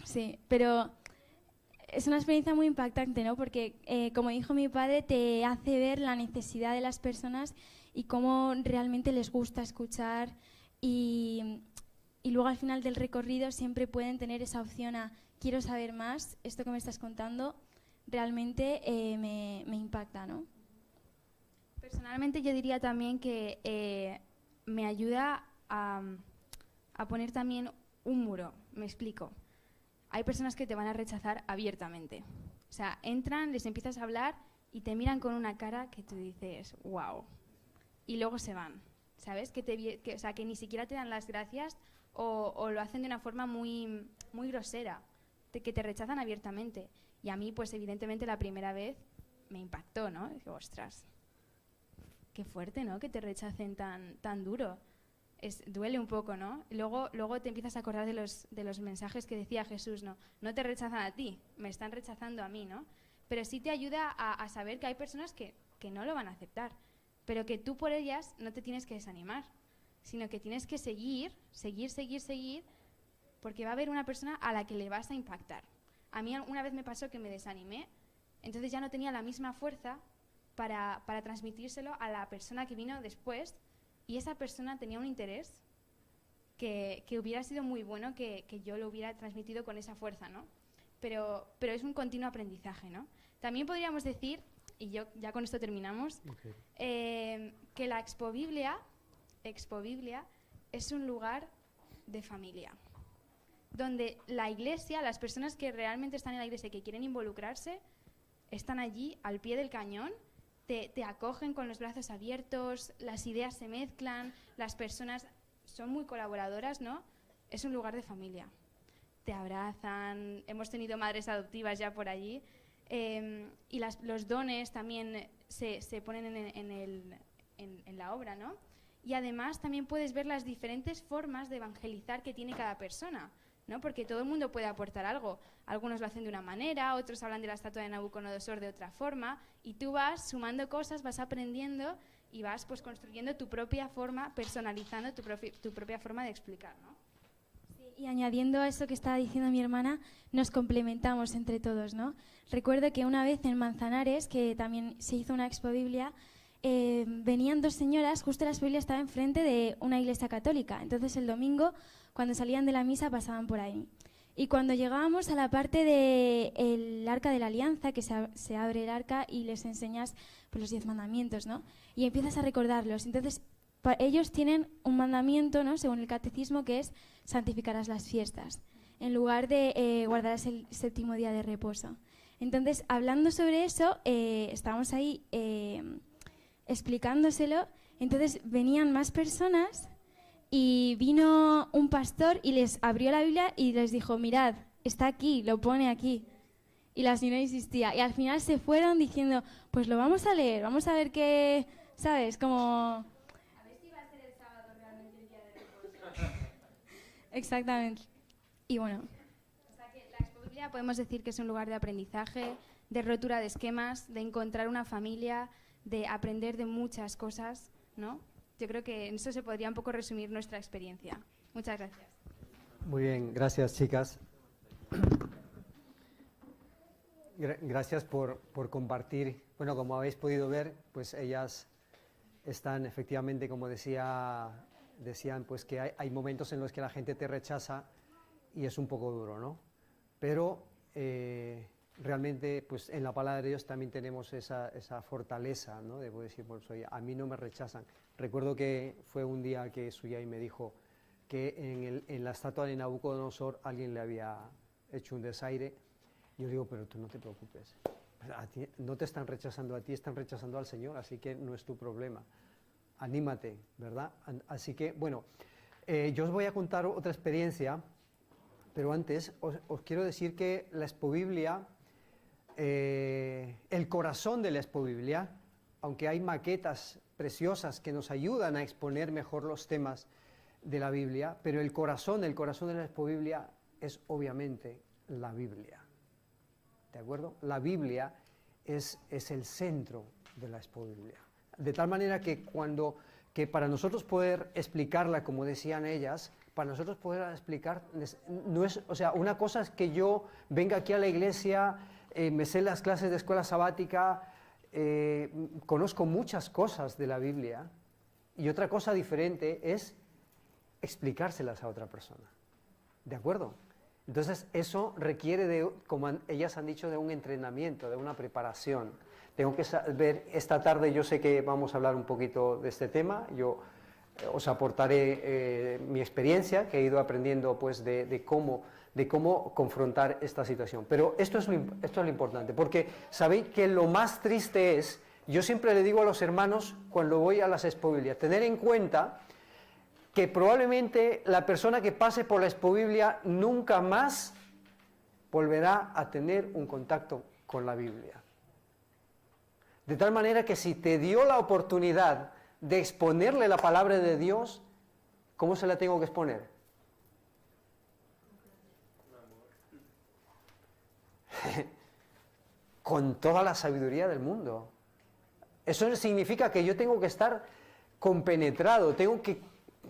Sí, pero es una experiencia muy impactante, ¿no? Porque, como dijo mi padre, te hace ver la necesidad de las personas y cómo realmente les gusta escuchar y luego al final del recorrido siempre pueden tener esa opción a quiero saber más, esto que me estás contando realmente me impacta, ¿no?
Personalmente yo diría también que me ayuda a poner también un muro, me explico. Hay personas que te van a rechazar abiertamente. O sea, entran, les empiezas a hablar y te miran con una cara que tú dices, wow. Y luego se van, ¿sabes? O sea, que ni siquiera te dan las gracias o lo hacen de una forma muy, muy grosera, que te rechazan abiertamente. Y a mí, pues evidentemente la primera vez me impactó, ¿no? Digo, ostras, qué fuerte, ¿no? Que te rechacen tan duro. Duele un poco, ¿no? Luego te empiezas a acordar de los mensajes que decía Jesús, ¿no? No te rechazan a ti, me están rechazando a mí, ¿no? Pero sí te ayuda a saber que hay personas que no lo van a aceptar, pero que tú por ellas no te tienes que desanimar, sino que tienes que seguir, porque va a haber una persona a la que le vas a impactar. A mí una vez me pasó que me desanimé, entonces ya no tenía la misma fuerza para transmitírselo a la persona que vino después, y esa persona tenía un interés que hubiera sido muy bueno que yo lo hubiera transmitido con esa fuerza, ¿no? Pero es un continuo aprendizaje, ¿no? También podríamos decir, y yo ya con esto terminamos, que la Expobiblia es un lugar de familia, donde la iglesia, las personas que realmente están en la iglesia y que quieren involucrarse, están allí al pie del cañón, te acogen con los brazos abiertos, las ideas se mezclan, las personas son muy colaboradoras, ¿no? Es un lugar de familia. Te abrazan, hemos tenido madres adoptivas ya por allí, y los dones también se ponen en la obra, ¿no? Y además también puedes ver las diferentes formas de evangelizar que tiene cada persona, ¿no? Porque todo el mundo puede aportar algo. Algunos lo hacen de una manera, otros hablan de la estatua de Nabucodonosor de otra forma, y tú vas sumando cosas, vas aprendiendo y vas pues construyendo tu propia forma, personalizando tu propia forma de explicar, ¿no?
Y añadiendo a eso que estaba diciendo mi hermana, nos complementamos entre todos, ¿no? Recuerdo que una vez en Manzanares, que también se hizo una Expobiblia, venían dos señoras, justo la Expobiblia estaba enfrente de una iglesia católica. Entonces el domingo, cuando salían de la misa, pasaban por ahí. Y cuando llegábamos a la parte del Arca de la Alianza, que se abre el arca y les enseñas pues, los 10 mandamientos, ¿no? Y empiezas a recordarlos. Entonces ellos tienen un mandamiento, ¿no? Según el catecismo, que es santificarás las fiestas, en lugar de guardarás el séptimo día de reposo. Entonces, hablando sobre eso, estábamos ahí explicándoselo. Entonces venían más personas y vino un pastor y les abrió la Biblia y les dijo, mirad, está aquí, lo pone aquí. Y la señora insistía. Y al final se fueron diciendo, pues lo vamos a leer, vamos a ver qué, ¿sabes? Como... Exactamente. Y bueno.
O sea que la Expobiblia podemos decir que es un lugar de aprendizaje, de rotura de esquemas, de encontrar una familia, de aprender de muchas cosas, ¿no? Yo creo que en eso se podría un poco resumir nuestra experiencia. Muchas gracias.
Muy bien, gracias chicas. Gracias por compartir. Bueno, como habéis podido ver, pues ellas están efectivamente, como decían, pues que hay momentos en los que la gente te rechaza y es un poco duro, ¿no? Pero realmente, pues en la palabra de Dios también tenemos esa fortaleza, ¿no? De poder decir, pues oye, a mí no me rechazan. Recuerdo que fue un día que Suyai me dijo que en la estatua de Nabucodonosor alguien le había hecho un desaire. Yo digo, pero tú no te preocupes. A ti, no te están rechazando a ti, están rechazando al Señor, así que no es tu problema. Anímate, ¿verdad? Así que, bueno, yo os voy a contar otra experiencia, pero antes os quiero decir que la Expobiblia, el corazón de la Expobiblia, aunque hay maquetas preciosas que nos ayudan a exponer mejor los temas de la Biblia, pero el corazón de la Expobiblia es obviamente la Biblia. ¿De acuerdo? La Biblia es el centro de la Expobiblia. De tal manera que para nosotros poder explicarla, como decían ellas, para nosotros poder explicar, no es, o sea, una cosa es que yo venga aquí a la iglesia, me sé las clases de escuela sabática, conozco muchas cosas de la Biblia, y otra cosa diferente es explicárselas a otra persona. ¿De acuerdo? Entonces eso requiere como ellas han dicho, de un entrenamiento, de una preparación. Tengo que saber, esta tarde yo sé que vamos a hablar un poquito de este tema, yo os aportaré mi experiencia que he ido aprendiendo pues de cómo confrontar esta situación. Pero esto es lo importante, porque sabéis que lo más triste es, yo siempre le digo a los hermanos cuando voy a las Expobiblias, tener en cuenta que probablemente la persona que pase por la Expobiblia nunca más volverá a tener un contacto con la Biblia. De tal manera que si te dio la oportunidad de exponerle la palabra de Dios, ¿cómo se la tengo que exponer? Con toda la sabiduría del mundo. Eso significa que yo tengo que estar compenetrado, tengo que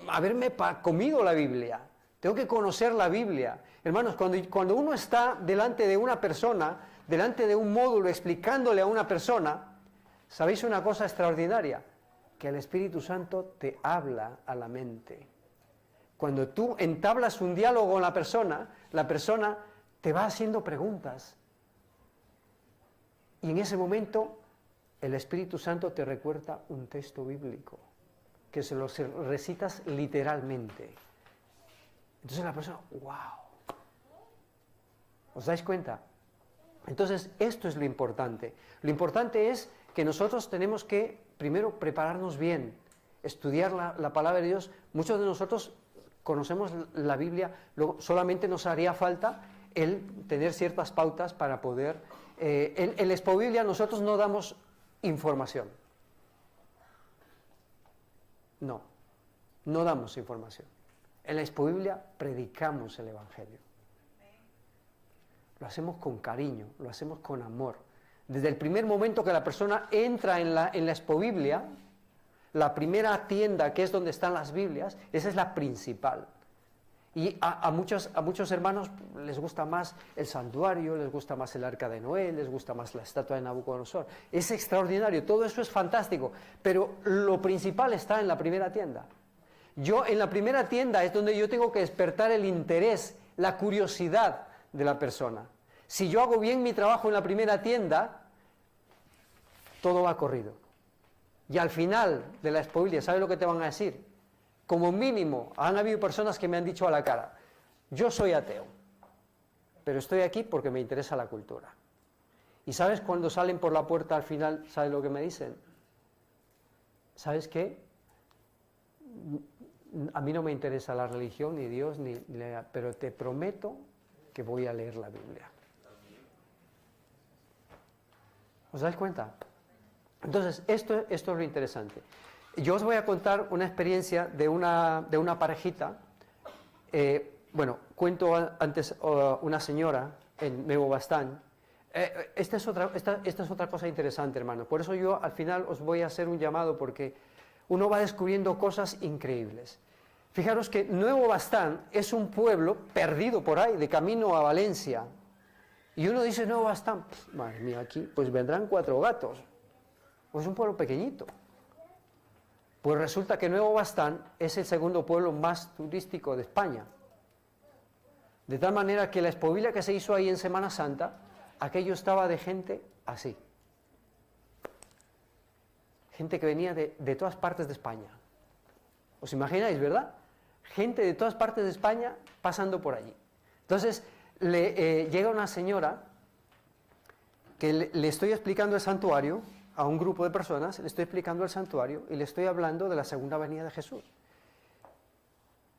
haberme comido la Biblia, tengo que conocer la Biblia. Hermanos, cuando uno está delante de una persona, delante de un módulo explicándole a una persona, ¿sabéis una cosa extraordinaria? Que el Espíritu Santo te habla a la mente. Cuando tú entablas un diálogo con la persona te va haciendo preguntas. Y en ese momento el Espíritu Santo te recuerda un texto bíblico, que se lo recitas literalmente. Entonces la persona, ¡wow! ¿Os dais cuenta? Entonces esto es lo importante. Lo importante es que nosotros tenemos que primero prepararnos bien, estudiar la palabra de Dios. Muchos de nosotros conocemos la Biblia, luego solamente nos haría falta el tener ciertas pautas para poder... en la Expo Biblia nosotros no damos información. No damos información. En la Expo Biblia predicamos el Evangelio. Lo hacemos con cariño, lo hacemos con amor. Desde el primer momento que la persona entra en la Expo Biblia, la primera tienda, que es donde están las Biblias, esa es la principal. Y a muchos hermanos les gusta más el santuario, les gusta más el arca de Noé, les gusta más la estatua de Nabucodonosor. Es extraordinario, todo eso es fantástico, pero lo principal está en la primera tienda. En la primera tienda es donde yo tengo que despertar el interés, la curiosidad de la persona. Si yo hago bien mi trabajo en la primera tienda, todo va corrido. Y al final de la Expo Biblia, ¿sabes lo que te van a decir? Como mínimo, han habido personas que me han dicho a la cara, yo soy ateo, pero estoy aquí porque me interesa la cultura. ¿Y sabes cuando salen por la puerta al final, sabes lo que me dicen? ¿Sabes qué? A mí no me interesa la religión, ni Dios, pero te prometo que voy a leer la Biblia. ¿Os dais cuenta? Entonces, esto es lo interesante. Yo os voy a contar una experiencia de una parejita. Cuento antes una señora en Nuevo Bastán. Esta es otra cosa interesante, hermano. Por eso yo al final os voy a hacer un llamado, porque uno va descubriendo cosas increíbles. Fijaros que Nuevo Bastán es un pueblo perdido por ahí, de camino a Valencia. Y uno dice, Nuevo Bastán, madre mía, aquí pues vendrán 4 gatos. Pues es un pueblo pequeñito. Pues resulta que Nuevo Bastán es el segundo pueblo más turístico de España. De tal manera que la Expo Biblia que se hizo ahí en Semana Santa, aquello estaba de gente así. Gente que venía de todas partes de España. ¿Os imagináis, verdad? Gente de todas partes de España pasando por allí. Entonces, llega una señora que le estoy explicando el santuario a un grupo de personas, le estoy explicando el santuario y le estoy hablando de la segunda venida de Jesús.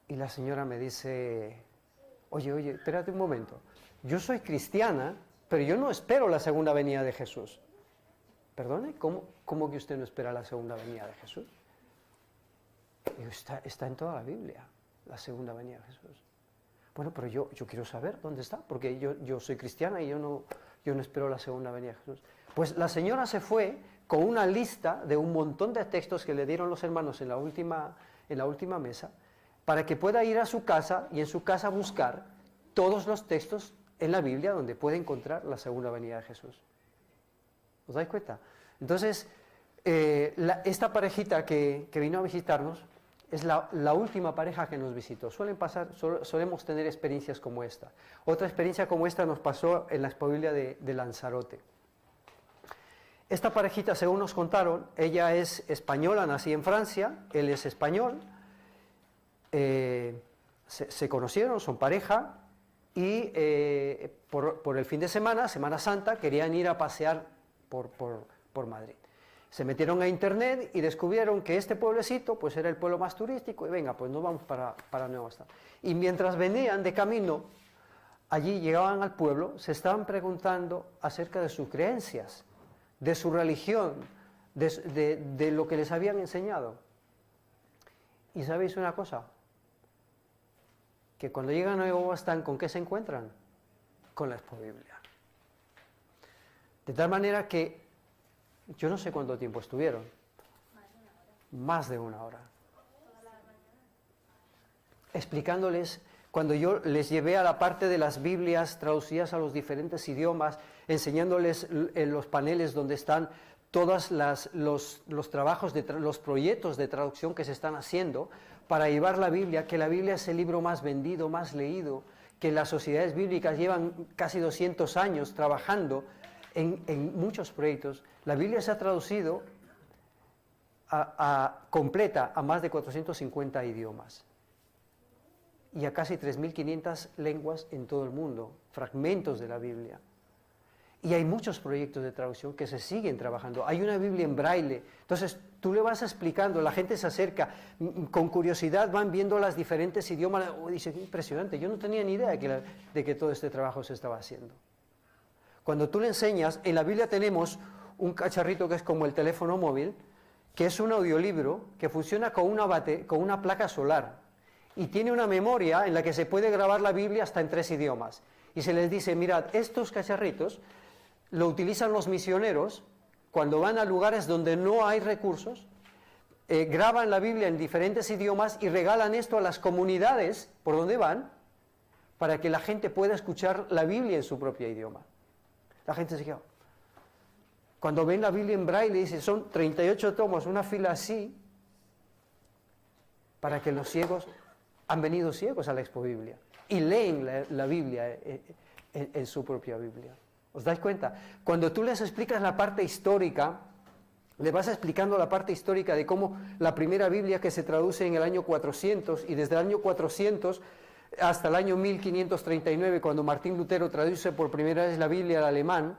Y la señora me dice, oye, espérate un momento, yo soy cristiana, pero yo no espero la segunda venida de Jesús. ¿Perdone? ¿Cómo que usted no espera la segunda venida de Jesús? Digo, está en toda la Biblia, la segunda venida de Jesús. Bueno, pero yo quiero saber dónde está, porque yo soy cristiana y yo no espero la segunda venida de Jesús. Pues la señora se fue con una lista de un montón de textos que le dieron los hermanos en la última mesa, para que pueda ir a su casa y en su casa buscar todos los textos en la Biblia donde puede encontrar la segunda venida de Jesús. ¿Os dais cuenta? Entonces, esta parejita que vino a visitarnos es la última pareja que nos visitó. Solemos tener experiencias como esta. Otra experiencia como esta nos pasó en la Expo Biblia de Lanzarote. Esta parejita, según nos contaron, ella es española, nacida en Francia, él es español, se conocieron, son pareja, y por el fin de semana, Semana Santa, querían ir a pasear por Madrid. Se metieron a internet y descubrieron que este pueblecito pues era el pueblo más turístico, y venga, pues nos vamos para Nueva Bastán. Y mientras venían de camino, allí llegaban al pueblo, se estaban preguntando acerca de sus creencias, de su religión, de lo que les habían enseñado. ¿Y sabéis una cosa? Que cuando llegan a Nueva Bastán, ¿con qué se encuentran? Con la Expo Biblia. De tal manera que yo no sé cuánto tiempo estuvieron. Más de una hora. Explicándoles, cuando yo les llevé a la parte de las Biblias traducidas a los diferentes idiomas, enseñándoles en los paneles donde están todos los trabajos, los proyectos de traducción que se están haciendo, para llevar la Biblia, que la Biblia es el libro más vendido, más leído, que las sociedades bíblicas llevan casi 200 años trabajando en muchos proyectos. La Biblia se ha traducido completa a más de 450 idiomas y a casi 3.500 lenguas en todo el mundo, fragmentos de la Biblia. Y hay muchos proyectos de traducción que se siguen trabajando. Hay una Biblia en braille. Entonces, tú le vas explicando, la gente se acerca, con curiosidad van viendo los diferentes idiomas. Oh, dice, qué impresionante, yo no tenía ni idea de que todo este trabajo se estaba haciendo. Cuando tú le enseñas, en la Biblia tenemos un cacharrito que es como el teléfono móvil, que es un audiolibro que funciona con una placa solar y tiene una memoria en la que se puede grabar la Biblia hasta en 3 idiomas. Y se les dice, mirad, estos cacharritos lo utilizan los misioneros cuando van a lugares donde no hay recursos, graban la Biblia en diferentes idiomas y regalan esto a las comunidades por donde van para que la gente pueda escuchar la Biblia en su propio idioma. La gente se queda. Cuando ven la Biblia en braille, dicen, son 38 tomos, una fila así, para que los ciegos, han venido ciegos a la Expo Biblia y leen la Biblia en su propia Biblia. ¿Os dais cuenta? Cuando tú les explicas la parte histórica, le vas explicando la parte histórica de cómo la primera Biblia que se traduce en el año 400 y desde el año 400 hasta el año 1539, cuando Martín Lutero traduce por primera vez la Biblia al alemán,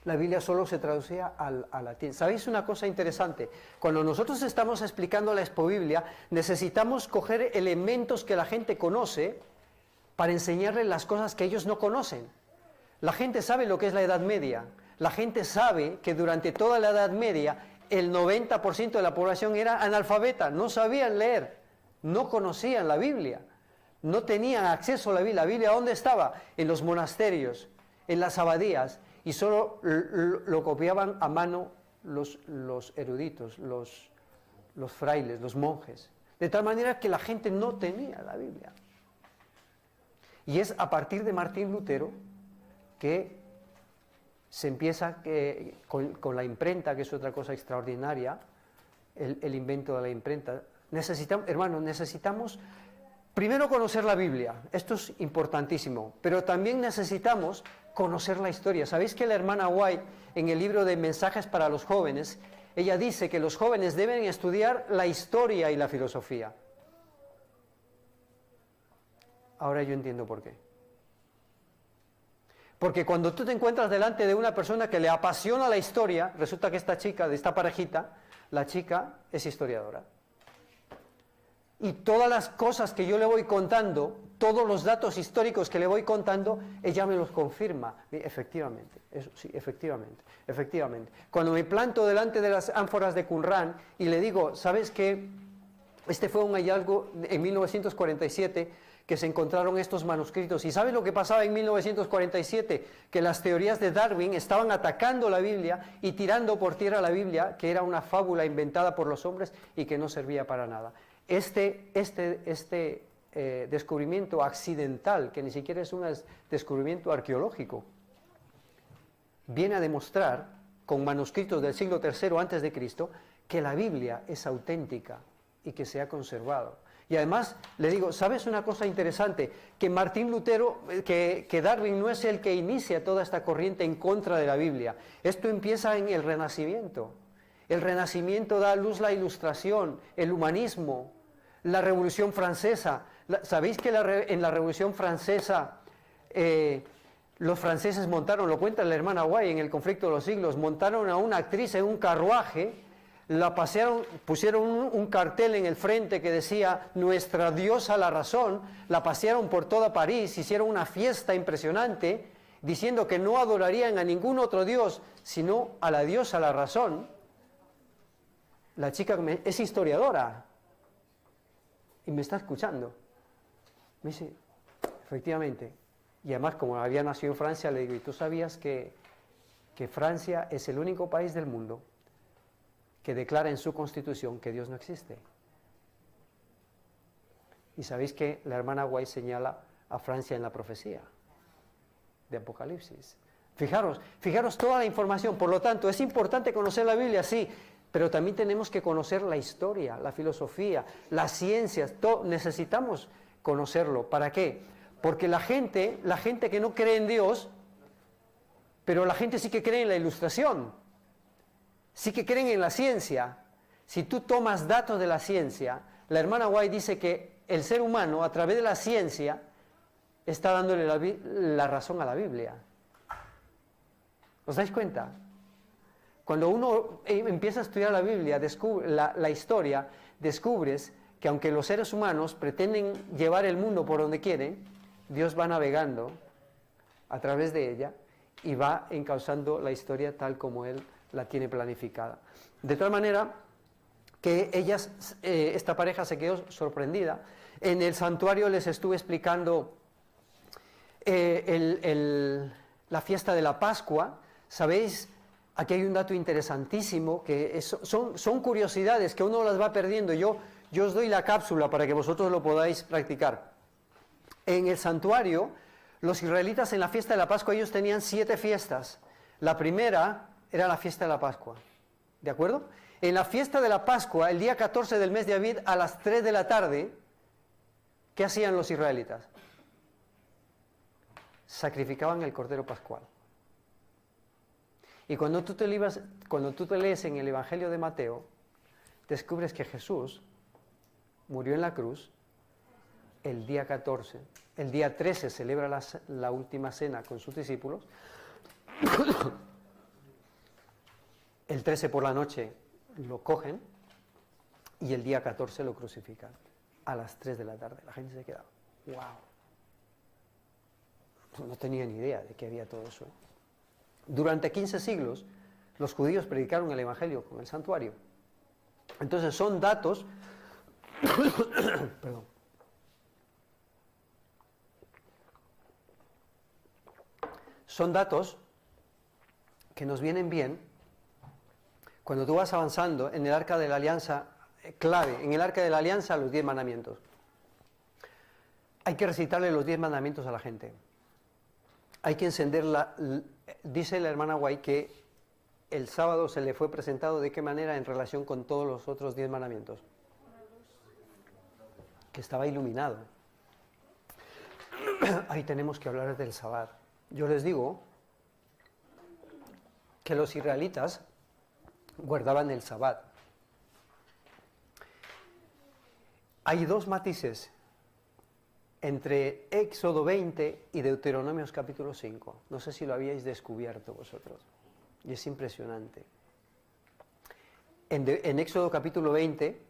la Biblia solo se traducía al latín. ¿Sabéis una cosa interesante? Cuando nosotros estamos explicando la Expo Biblia, necesitamos coger elementos que la gente conoce para enseñarles las cosas que ellos no conocen. La gente sabe lo que es la Edad Media. La gente sabe que durante toda la Edad Media el 90% de la población era analfabeta, no sabían leer, no conocían la Biblia, no tenían acceso a la Biblia. ¿La Biblia dónde estaba? En los monasterios, en las abadías, y solo lo copiaban a mano los eruditos, los frailes, los monjes. De tal manera que la gente no tenía la Biblia. Y es a partir de Martín Lutero que se empieza con la imprenta, que es otra cosa extraordinaria, el invento de la imprenta. Necesitamos primero conocer la Biblia, esto es importantísimo, pero también necesitamos conocer la historia. ¿Sabéis que la hermana White, en el libro de Mensajes para los Jóvenes, ella dice que los jóvenes deben estudiar la historia y la filosofía? Ahora yo entiendo por qué. Porque cuando tú te encuentras delante de una persona que le apasiona la historia, resulta que esta chica, de esta parejita, la chica es historiadora. Y todas las cosas que yo le voy contando, todos los datos históricos que le voy contando, ella me los confirma. Efectivamente, eso sí, efectivamente. Cuando me planto delante de las ánforas de Qumran y le digo, ¿sabes qué? Este fue un hallazgo en 1947, que se encontraron estos manuscritos. ¿Y sabes lo que pasaba en 1947? Que las teorías de Darwin estaban atacando la Biblia y tirando por tierra la Biblia, que era una fábula inventada por los hombres y que no servía para nada. Este descubrimiento accidental, que ni siquiera es un descubrimiento arqueológico, viene a demostrar, con manuscritos del siglo III a.C., que la Biblia es auténtica y que se ha conservado. Y además, le digo, ¿sabes una cosa interesante? Que Martín Lutero, que Darwin no es el que inicia toda esta corriente en contra de la Biblia. Esto empieza en el Renacimiento. El Renacimiento da a luz la Ilustración, el humanismo, la Revolución Francesa. ¿Sabéis que en la Revolución Francesa los franceses montaron, lo cuenta la hermana White en El conflicto de los siglos, montaron a una actriz en un carruaje, la pasearon, pusieron un cartel en el frente que decía nuestra diosa la razón, la pasearon por toda París, hicieron una fiesta impresionante diciendo que no adorarían a ningún otro dios sino a la diosa la razón. La chica es historiadora y me está escuchando, me dice, efectivamente, y además como había nacido en Francia, le digo, ¿y tú sabías que Francia es el único país del mundo que declara en su constitución que Dios no existe? Y sabéis que la hermana White señala a Francia en la profecía de Apocalipsis. Fijaros toda la información. Por lo tanto, es importante conocer la Biblia, sí, pero también tenemos que conocer la historia, la filosofía, las ciencias, necesitamos conocerlo. ¿Para qué? Porque la gente que no cree en Dios, pero la gente sí que cree en la ilustración, sí que creen en la ciencia. Si tú tomas datos de la ciencia, la hermana White dice que el ser humano, a través de la ciencia, está dándole la razón a la Biblia. ¿Os dais cuenta? Cuando uno empieza a estudiar la Biblia, la historia, descubres que aunque los seres humanos pretenden llevar el mundo por donde quieren, Dios va navegando a través de ella y va encauzando la historia tal como Él la tiene planificada. De tal manera que esta pareja se quedó sorprendida. En el santuario les estuve explicando la fiesta de la Pascua. ¿Sabéis? Aquí hay un dato interesantísimo, que son curiosidades que uno las va perdiendo. Yo os doy la cápsula para que vosotros lo podáis practicar. En el santuario, los israelitas en la fiesta de la Pascua, ellos tenían 7 fiestas. La primera era la fiesta de la Pascua, ¿de acuerdo? En la fiesta de la Pascua, el día 14 del mes de Abib, a las 3 de la tarde, ¿qué hacían los israelitas? Sacrificaban el cordero pascual. Y cuando tú te lees en el Evangelio de Mateo, descubres que Jesús murió en la cruz el día 14. El día 13 celebra la última cena con sus discípulos. El 13 por la noche lo cogen y el día 14 lo crucifican a las 3 de la tarde. La gente se queda, ¡wow! No tenía ni idea de que había todo eso. Durante 15 siglos, los judíos predicaron el Evangelio con el santuario. Entonces son datos, perdón, son datos que nos vienen bien cuando tú vas avanzando en el arca de la alianza, clave, en el arca de la alianza, los 10 mandamientos. Hay que recitarle los 10 mandamientos a la gente. Hay que encenderla. Dice la hermana White que el sábado se le fue presentado de qué manera en relación con todos los otros 10 mandamientos. Que estaba iluminado. Ahí tenemos que hablar del Sabbat. Yo les digo que los israelitas guardaban el Sabbat. Hay 2 matices entre Éxodo 20 y Deuteronomios capítulo 5. No sé si lo habíais descubierto vosotros. Y es impresionante. En Éxodo capítulo 20,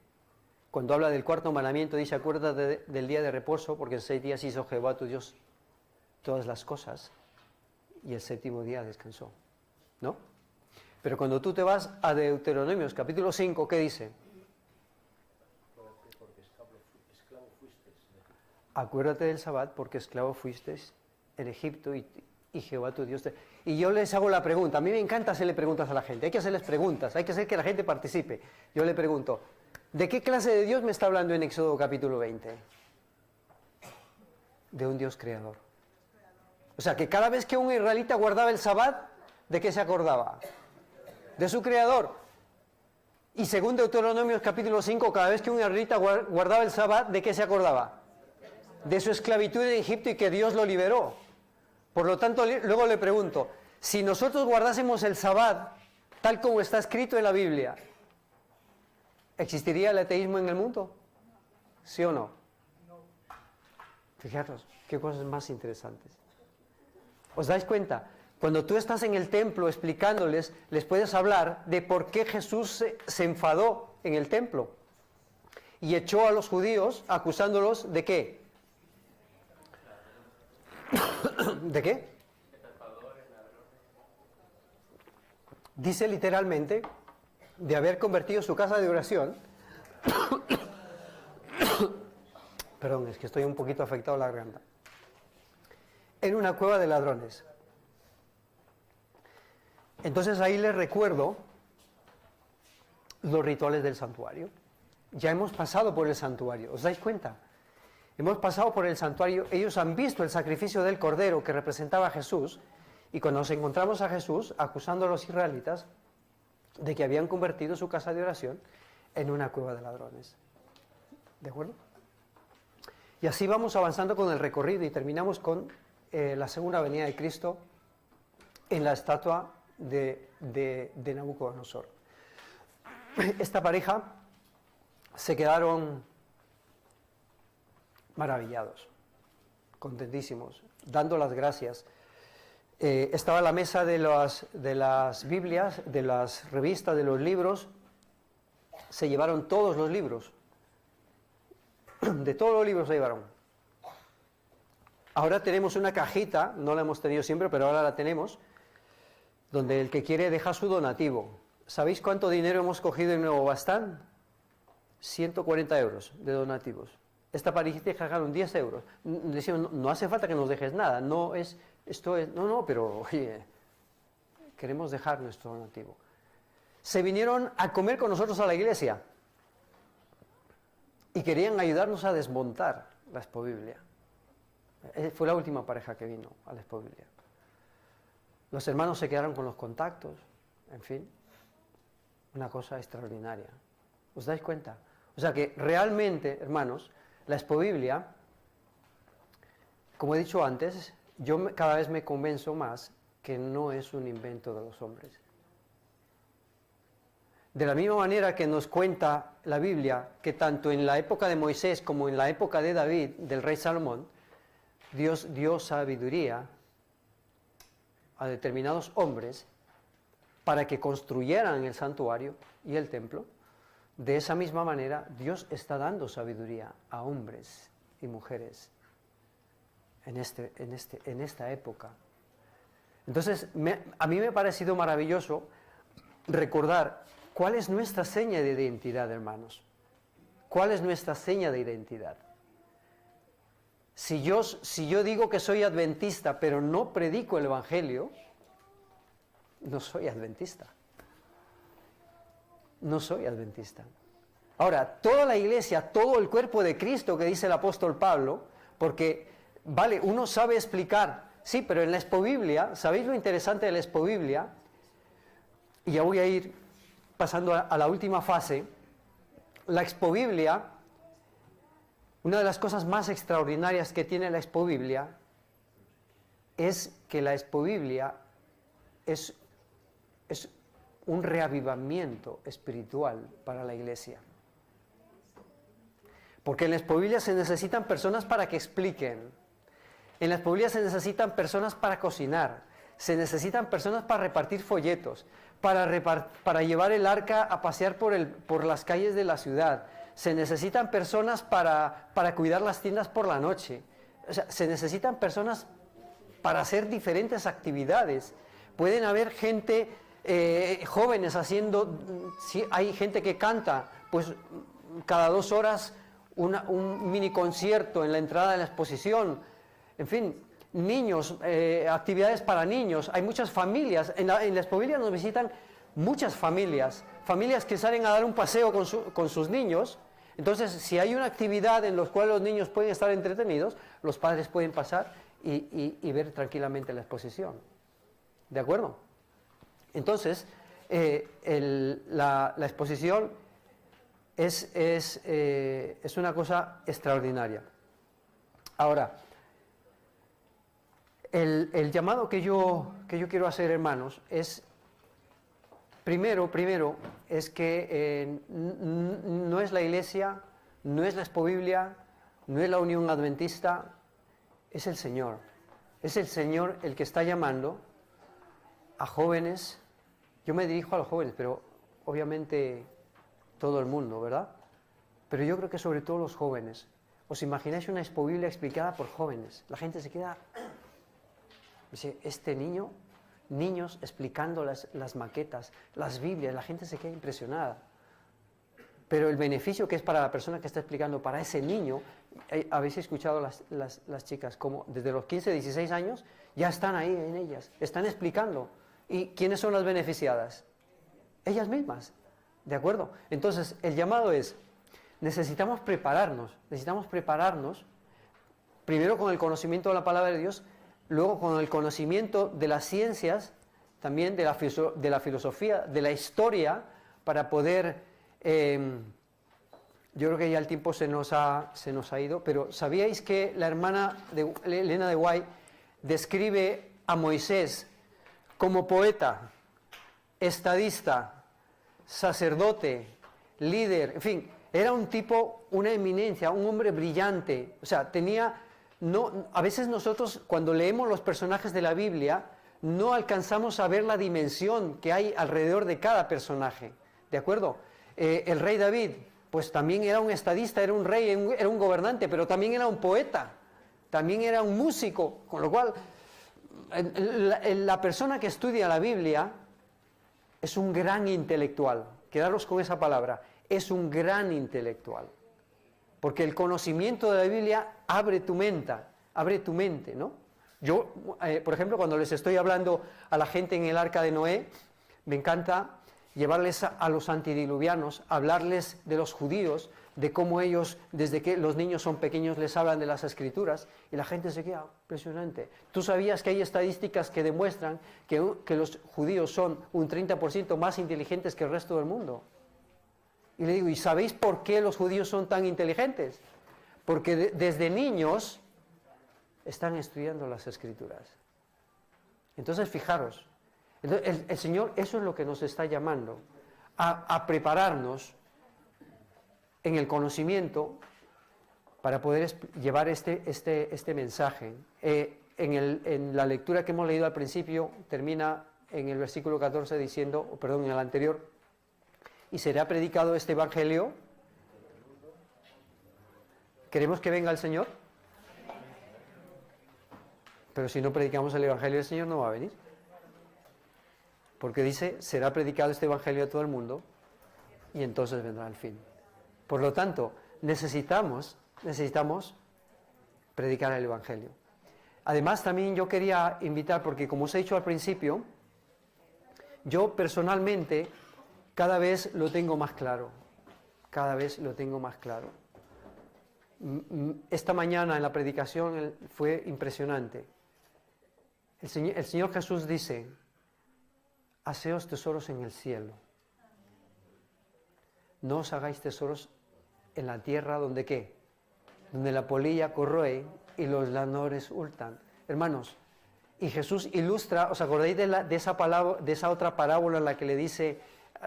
cuando habla del 4.º mandamiento, dice: acuérdate del día de reposo, porque en 6 días hizo Jehová tu Dios todas las cosas, y el 7.º día descansó. ¿No? Pero cuando tú te vas a Deuteronomios capítulo 5, ¿qué dice? Acuérdate del Sabbat, porque esclavo fuiste en Egipto y Jehová tu Dios te... Y yo les hago la pregunta. A mí me encanta hacerle preguntas a la gente. Hay que hacerles preguntas, hay que hacer que la gente participe. Yo le pregunto, ¿de qué clase de Dios me está hablando en Éxodo capítulo 20? De un Dios creador. O sea, que cada vez que un israelita guardaba el Sabbat, ¿de qué se acordaba? De su creador. Y según Deuteronomios capítulo 5, cada vez que un israelita guardaba el Sabbat, ¿de qué se acordaba? De su esclavitud en Egipto y que Dios lo liberó. Por lo tanto, luego le pregunto, si nosotros guardásemos el Sabbat tal como está escrito en la Biblia, ¿existiría el ateísmo en el mundo? ¿Sí o no? Fijaros, qué cosas más interesantes. ¿Os dais cuenta? Cuando tú estás en el templo explicándoles, les puedes hablar de por qué Jesús se enfadó en el templo y echó a los judíos acusándolos ¿de qué? ¿De qué? Dice literalmente de haber convertido su casa de oración. Perdón, es que estoy un poquito afectado a la garganta. En una cueva de ladrones. Entonces ahí les recuerdo los rituales del santuario. Ya hemos pasado por el santuario, ¿os dais cuenta? Hemos pasado por el santuario, ellos han visto el sacrificio del cordero que representaba a Jesús, y cuando nos encontramos a Jesús acusando a los israelitas, de que habían convertido su casa de oración en una cueva de ladrones. ¿De acuerdo? Y así vamos avanzando con el recorrido y terminamos con la segunda venida de Cristo en la estatua de Nabucodonosor. Esta pareja se quedaron maravillados, contentísimos, dando las gracias. Estaba la mesa de las Biblias, de las revistas, de los libros. Se llevaron todos los libros. De todos los libros se llevaron. Ahora tenemos una cajita, no la hemos tenido siempre, pero ahora la tenemos, donde el que quiere deja su donativo. ¿Sabéis cuánto dinero hemos cogido en Nuevo Bastán? 140 euros de donativos. Esta pareja dejaron 10 euros. Decían, no hace falta que nos dejes nada, no, pero oye, queremos dejar nuestro donativo. Se vinieron a comer con nosotros a la iglesia y querían ayudarnos a desmontar la Expobiblia. Fue la última pareja que vino a la Expobiblia. Los hermanos se quedaron con los contactos, en fin, una cosa extraordinaria. ¿Os dais cuenta? O sea que realmente, hermanos, la Expobiblia, como he dicho antes, yo cada vez me convenzo más que no es un invento de los hombres. De la misma manera que nos cuenta la Biblia que tanto en la época de Moisés como en la época de David, del rey Salomón, Dios dio sabiduría a determinados hombres para que construyeran el santuario y el templo. De esa misma manera, Dios está dando sabiduría a hombres y mujeres en esta época. Entonces, a mí me ha parecido maravilloso recordar cuál es nuestra seña de identidad, hermanos. ¿Cuál es nuestra seña de identidad? Si yo digo que soy adventista, pero no predico el Evangelio, no soy adventista. No soy adventista. Ahora, toda la iglesia, todo el cuerpo de Cristo que dice el apóstol Pablo, porque, vale, uno sabe explicar, sí, pero en la Expobiblia, ¿sabéis lo interesante de la Expobiblia? Y ya voy a ir pasando a la última fase. La Expobiblia, una de las cosas más extraordinarias que tiene la Expobiblia es que la Expobiblia es un reavivamiento espiritual para la iglesia. Porque en la Expobiblia se necesitan personas para que expliquen. En la Expobiblia se necesitan personas para cocinar. Se necesitan personas para repartir folletos, para llevar el arca a pasear por las calles de la ciudad. Se necesitan personas para cuidar las tiendas por la noche. O sea, se necesitan personas para hacer diferentes actividades. Pueden haber gente, jóvenes haciendo, si hay gente que canta, pues cada 2 horas un mini concierto en la entrada de la exposición. En fin, niños, actividades para niños. Hay muchas familias. En la Expobiblia nos visitan muchas familias que salen a dar un paseo con sus niños. Entonces, si hay una actividad en la cual los niños pueden estar entretenidos, los padres pueden pasar y ver tranquilamente la exposición. ¿De acuerdo? Entonces, la exposición es una cosa extraordinaria. Ahora, el llamado que yo quiero hacer, hermanos, es, primero, es que no es la iglesia, no es la Expobiblia, no es la Unión Adventista, es el Señor. Es el Señor el que está llamando a jóvenes. Yo me dirijo a los jóvenes, pero obviamente todo el mundo, ¿verdad? Pero yo creo que sobre todo los jóvenes. ¿Os imagináis una Expobiblia explicada por jóvenes? La gente se queda... Dice, niños explicando las maquetas, las Biblias, la gente se queda impresionada. Pero el beneficio que es para la persona que está explicando, para ese niño, habéis escuchado las chicas, como desde los 15, 16 años, ya están ahí en ellas, están explicando. ¿Y quiénes son las beneficiadas? Ellas mismas, ¿de acuerdo? Entonces, el llamado es, necesitamos prepararnos, primero con el conocimiento de la palabra de Dios, luego con el conocimiento de las ciencias también de la filosofía, de la historia, para poder... yo creo que ya el tiempo se nos ha ido, pero ¿sabíais que la hermana de Elena de White describe a Moisés como poeta, estadista, sacerdote, líder, en fin, era un tipo, una eminencia, un hombre brillante, o sea, a veces nosotros cuando leemos los personajes de la Biblia no alcanzamos a ver la dimensión que hay alrededor de cada personaje, ¿de acuerdo? El rey David, pues también era un estadista, era un rey, era un gobernante, pero también era un poeta, también era un músico, con lo cual la persona que estudia la Biblia es un gran intelectual. Quedaros con esa palabra, es un gran intelectual. Porque el conocimiento de la Biblia abre tu mente, ¿no? Yo, por ejemplo, cuando les estoy hablando a la gente en el arca de Noé, me encanta llevarles a los antidiluvianos, hablarles de los judíos, de cómo ellos, desde que los niños son pequeños, les hablan de las Escrituras, y la gente se queda impresionante. ¿Tú sabías que hay estadísticas que demuestran que los judíos son un 30% más inteligentes que el resto del mundo? Y le digo, ¿y sabéis por qué los judíos son tan inteligentes? Porque desde niños están estudiando las Escrituras. Entonces, fijaros, el Señor eso es lo que nos está llamando, a prepararnos en el conocimiento para poder llevar este mensaje. En la lectura que hemos leído al principio, termina en el versículo 14 diciendo, perdón, en el anterior, y será predicado este evangelio. ¿Queremos que venga el Señor? Pero si no predicamos el evangelio, el Señor no va a venir. Porque dice, será predicado este evangelio a todo el mundo y entonces vendrá el fin. Por lo tanto, necesitamos predicar el evangelio. Además, también yo quería invitar, porque como os he dicho al principio, yo personalmente cada vez lo tengo más claro. Esta mañana en la predicación fue impresionante. El Señor Jesús dice, haceos tesoros en el cielo. No os hagáis tesoros en la tierra donde ¿qué? Donde la polilla corroe y los ladrones hurtan. Hermanos, y Jesús ilustra, ¿os acordáis de esa otra parábola en la que le dice,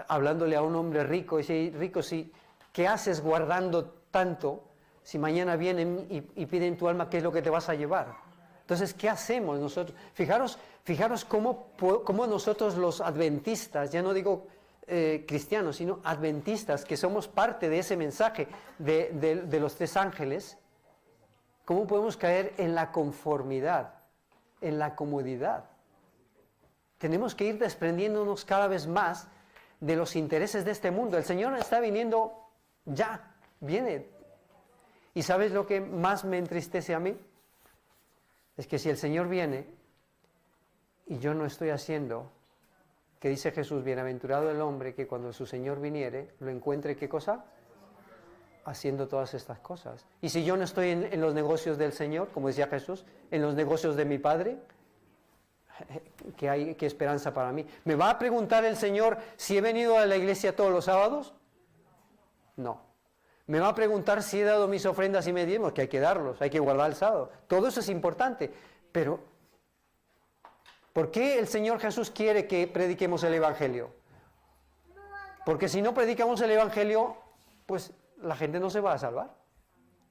hablándole a un hombre rico, dice, rico, sí, ¿qué haces guardando tanto si mañana vienen y piden tu alma, qué es lo que te vas a llevar? Entonces, ¿qué hacemos nosotros? Fijaros cómo nosotros los adventistas, ya no digo cristianos, sino adventistas, que somos parte de ese mensaje de los tres ángeles, cómo podemos caer en la conformidad, en la comodidad. Tenemos que ir desprendiéndonos cada vez más de los intereses de este mundo. El Señor está viniendo ya, viene. ¿Y sabes lo que más me entristece a mí? Es que si el Señor viene y yo no estoy haciendo, que dice Jesús, bienaventurado el hombre que cuando su Señor viniere, lo encuentre, ¿qué cosa? Haciendo todas estas cosas. Y si yo no estoy en los negocios del Señor, como decía Jesús, en los negocios de mi Padre, ¿qué esperanza para mí? ¿Me va a preguntar el Señor si he venido a la iglesia todos los sábados? No. ¿Me va a preguntar si he dado mis ofrendas y mis diezmos? Que hay que darlos, hay que guardar el sábado. Todo eso es importante. Pero, ¿por qué el Señor Jesús quiere que prediquemos el Evangelio? Porque si no predicamos el Evangelio, pues la gente no se va a salvar.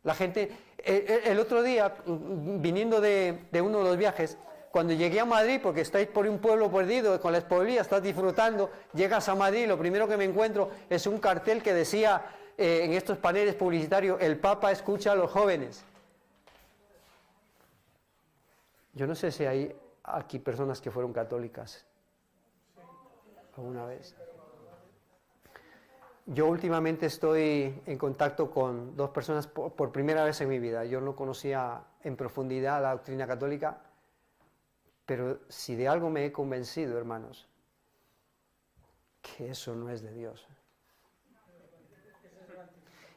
La gente, el otro día, viniendo de uno de los viajes, cuando llegué a Madrid, porque estáis por un pueblo perdido, con la espolilla, estás disfrutando, llegas a Madrid, lo primero que me encuentro es un cartel que decía, en estos paneles publicitarios, el Papa escucha a los jóvenes. Yo no sé si hay aquí personas que fueron católicas alguna vez. Yo últimamente estoy en contacto con dos personas por primera vez en mi vida. Yo no conocía en profundidad la doctrina católica, pero si de algo me he convencido, hermanos, que eso no es de Dios.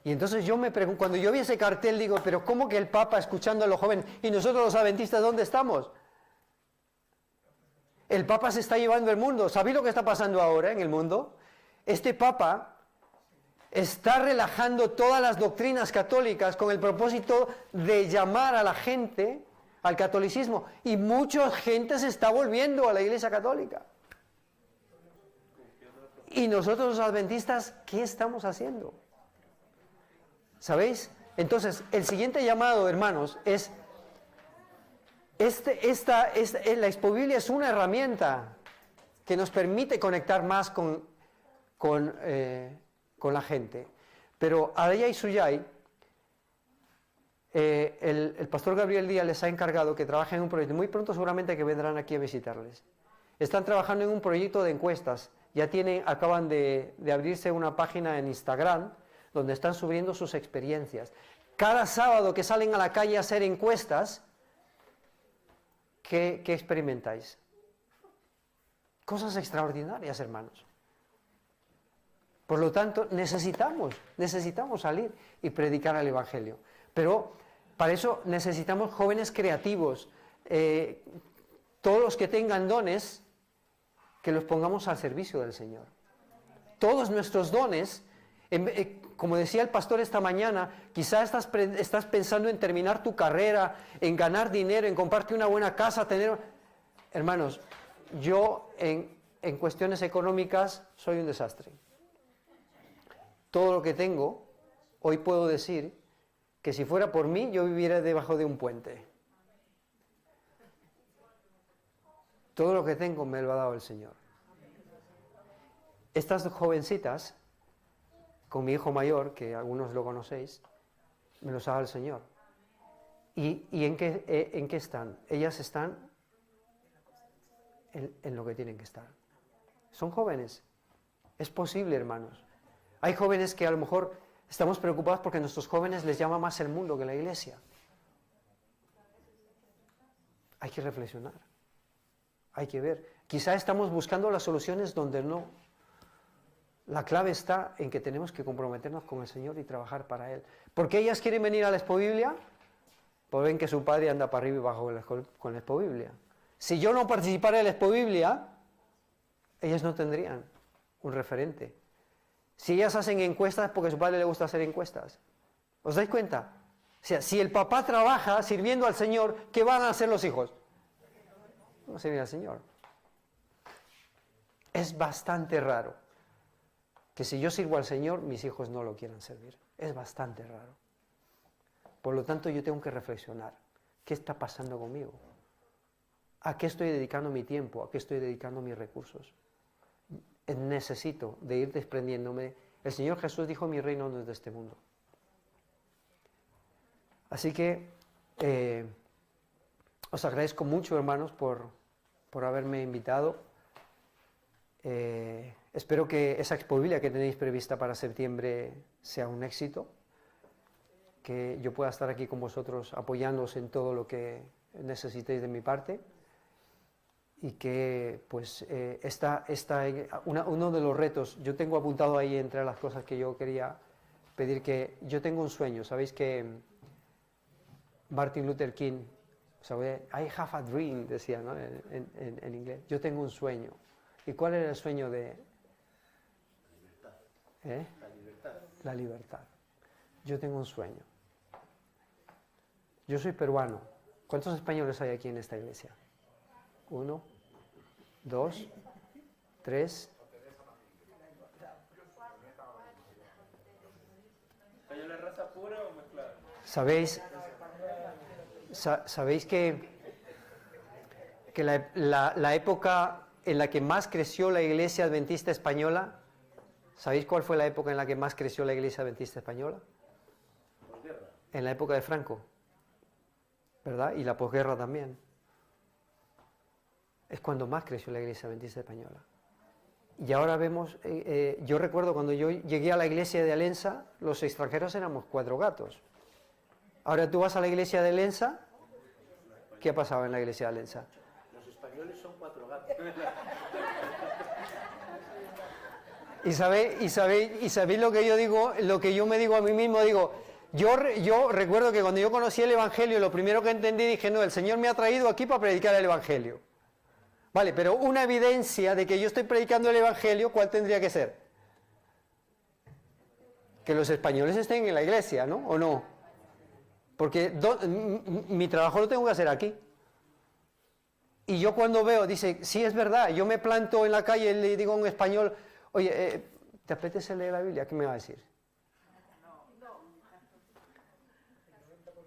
Y entonces yo me pregunto, cuando yo vi ese cartel, digo, pero ¿cómo que el Papa escuchando a los jóvenes? ¿Y nosotros los adventistas dónde estamos? El Papa se está llevando el mundo. ¿Sabéis lo que está pasando ahora en el mundo? Este Papa está relajando todas las doctrinas católicas con el propósito de llamar a la gente al catolicismo. Y mucha gente se está volviendo a la Iglesia Católica. Y nosotros los adventistas, ¿qué estamos haciendo? ¿Sabéis? Entonces, el siguiente llamado, hermanos, es... la Expo-Biblia es una herramienta que nos permite conectar más con la gente. Pero Adaya y Suyay, el pastor Gabriel Díaz les ha encargado que trabajen en un proyecto. Muy pronto seguramente que vendrán aquí a visitarles. Están trabajando en un proyecto de encuestas. Ya acaban de abrirse una página en Instagram donde están subiendo sus experiencias. Cada sábado que salen a la calle a hacer encuestas, ¿qué experimentáis? Cosas extraordinarias, hermanos. Por lo tanto, necesitamos salir y predicar el Evangelio. Pero para eso necesitamos jóvenes creativos, todos los que tengan dones, que los pongamos al servicio del Señor. Todos nuestros dones, como decía el pastor esta mañana, quizás estás pensando en terminar tu carrera, en ganar dinero, en comprarte una buena casa, Hermanos, yo en cuestiones económicas soy un desastre. Todo lo que tengo, hoy puedo decir que si fuera por mí, yo viviera debajo de un puente. Todo lo que tengo me lo ha dado el Señor. Estas dos jovencitas, con mi hijo mayor, que algunos lo conocéis, me los ha dado el Señor. ¿Y en qué están? Ellas están en lo que tienen que estar. Son jóvenes. Es posible, hermanos. Hay jóvenes que a lo mejor estamos preocupados porque a nuestros jóvenes les llama más el mundo que la iglesia. Hay que reflexionar. Hay que ver. Quizá estamos buscando las soluciones donde no. La clave está en que tenemos que comprometernos con el Señor y trabajar para Él. ¿Por qué ellas quieren venir a la Expo-Biblia? Pues ven que su padre anda para arriba y abajo con la Expo-Biblia. Si yo no participara en la Expo-Biblia, ellas no tendrían un referente. Si ellas hacen encuestas, porque a su padre le gusta hacer encuestas. ¿Os dais cuenta? O sea, si el papá trabaja sirviendo al Señor, ¿qué van a hacer los hijos? No servir al Señor. Es bastante raro que si yo sirvo al Señor, mis hijos no lo quieran servir. Es bastante raro. Por lo tanto, yo tengo que reflexionar. ¿Qué está pasando conmigo? ¿A qué estoy dedicando mi tiempo? ¿A qué estoy dedicando mis recursos? Necesito de ir desprendiéndome. El Señor Jesús dijo: mi reino no es de este mundo. Así que os agradezco mucho, hermanos, por haberme invitado. Espero que esa Expo-Biblia que tenéis prevista para septiembre sea un éxito, que yo pueda estar aquí con vosotros apoyándoos en todo lo que necesitéis de mi parte, y que pues uno de los retos, yo tengo apuntado ahí entre las cosas que yo quería pedir, que yo tengo un sueño. Sabéis que Martin Luther King, I have a dream, decía, ¿no? en inglés. Yo tengo un sueño. ¿Y cuál era el sueño de...? La libertad. La libertad. La libertad. Yo tengo un sueño. Yo soy peruano. ¿Cuántos españoles hay aquí en esta iglesia? 1, 2, 3.
¿Españoles raza pura o mezclada?
¿Sabéis que la época en la que más creció la iglesia adventista española, ¿sabéis cuál fue la época en la que más creció la iglesia adventista española?
Posguerra.
En la época de Franco, ¿verdad? Y la posguerra también. Es cuando más creció la iglesia adventista española. Y ahora vemos, yo recuerdo cuando yo llegué a la iglesia de Alensa, los extranjeros éramos 4 gatos. Ahora tú vas a la iglesia de Alensa, ¿qué ha pasado en la iglesia de Alensa?
Los españoles son 4 gatos.
¿Y sabéis lo que yo digo? Lo que yo me digo a mí mismo, digo, yo recuerdo que cuando yo conocí el Evangelio, lo primero que entendí, dije, no, el Señor me ha traído aquí para predicar el Evangelio. Vale, pero una evidencia de que yo estoy predicando el Evangelio, ¿cuál tendría que ser? Que los españoles estén en la iglesia, ¿no? ¿O no? Porque mi trabajo lo tengo que hacer aquí. Y yo cuando veo, dice, sí, es verdad, yo me planto en la calle y le digo a un español, oye, ¿te apetece leer la Biblia? ¿Qué me va a decir?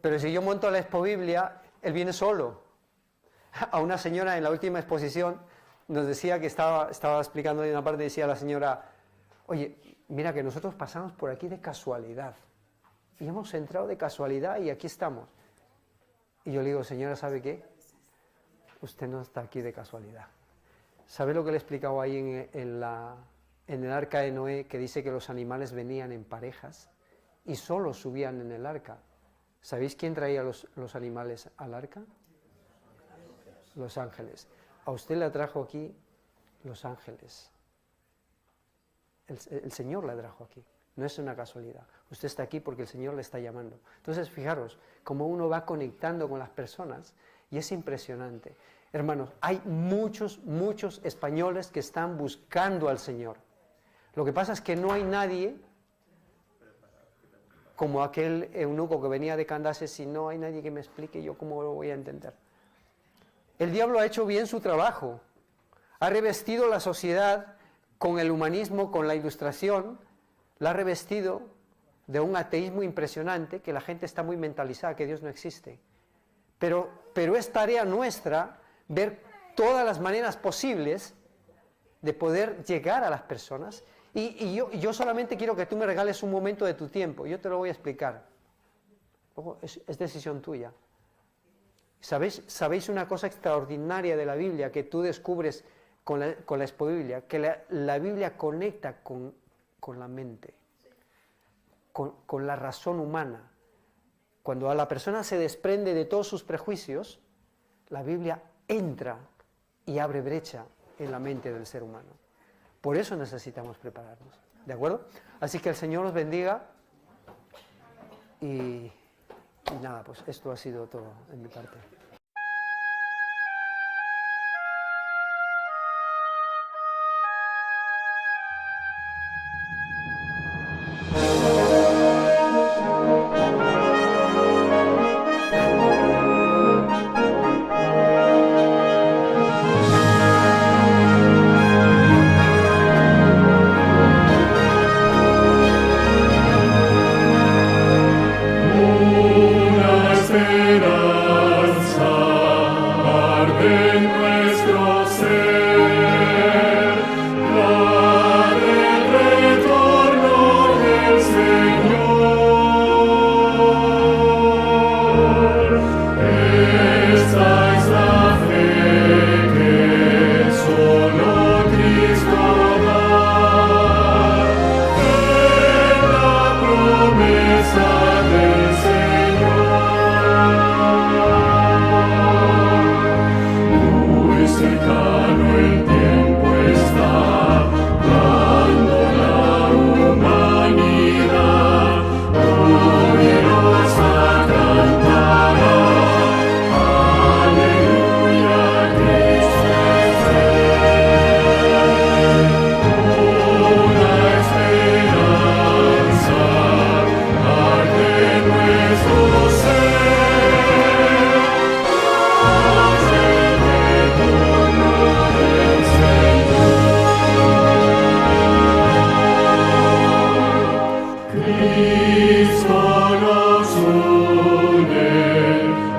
Pero si yo monto la Expo Biblia, él viene solo. A una señora en la última exposición nos decía que estaba explicando en una parte, decía la señora, oye, mira que nosotros pasamos por aquí de casualidad. Y hemos entrado de casualidad y aquí estamos. Y yo le digo, señora, ¿sabe qué? Usted no está aquí de casualidad. ¿Sabe lo que le he explicado ahí en el arca de Noé, que dice que los animales venían en parejas y solo subían en el arca? ¿Sabéis quién traía los animales al arca? Los ángeles. A usted le trajo aquí los ángeles. El Señor la trajo aquí. No es una casualidad. Usted está aquí porque el Señor le está llamando. Entonces, fijaros, cómo uno va conectando con las personas y es impresionante. Hermanos, hay muchos españoles que están buscando al Señor. Lo que pasa es que no hay nadie como aquel eunuco que venía de Candace, si no hay nadie que me explique yo cómo lo voy a entender. El diablo ha hecho bien su trabajo. Ha revestido la sociedad con el humanismo, con la ilustración, la ha revestido de un ateísmo impresionante, que la gente está muy mentalizada, que Dios no existe. Pero es tarea nuestra ver todas las maneras posibles de poder llegar a las personas. Y yo solamente quiero que tú me regales un momento de tu tiempo, yo te lo voy a explicar. Luego es decisión tuya. ¿Sabéis una cosa extraordinaria de la Biblia que tú descubres con la Expo Biblia? Que la Biblia conecta con la mente, con la razón humana. Cuando a la persona se desprende de todos sus prejuicios, la Biblia entra y abre brecha en la mente del ser humano. Por eso necesitamos prepararnos, ¿de acuerdo? Así que el Señor los bendiga y nada, pues esto ha sido todo en mi parte.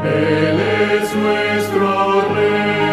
Él es nuestro Rey.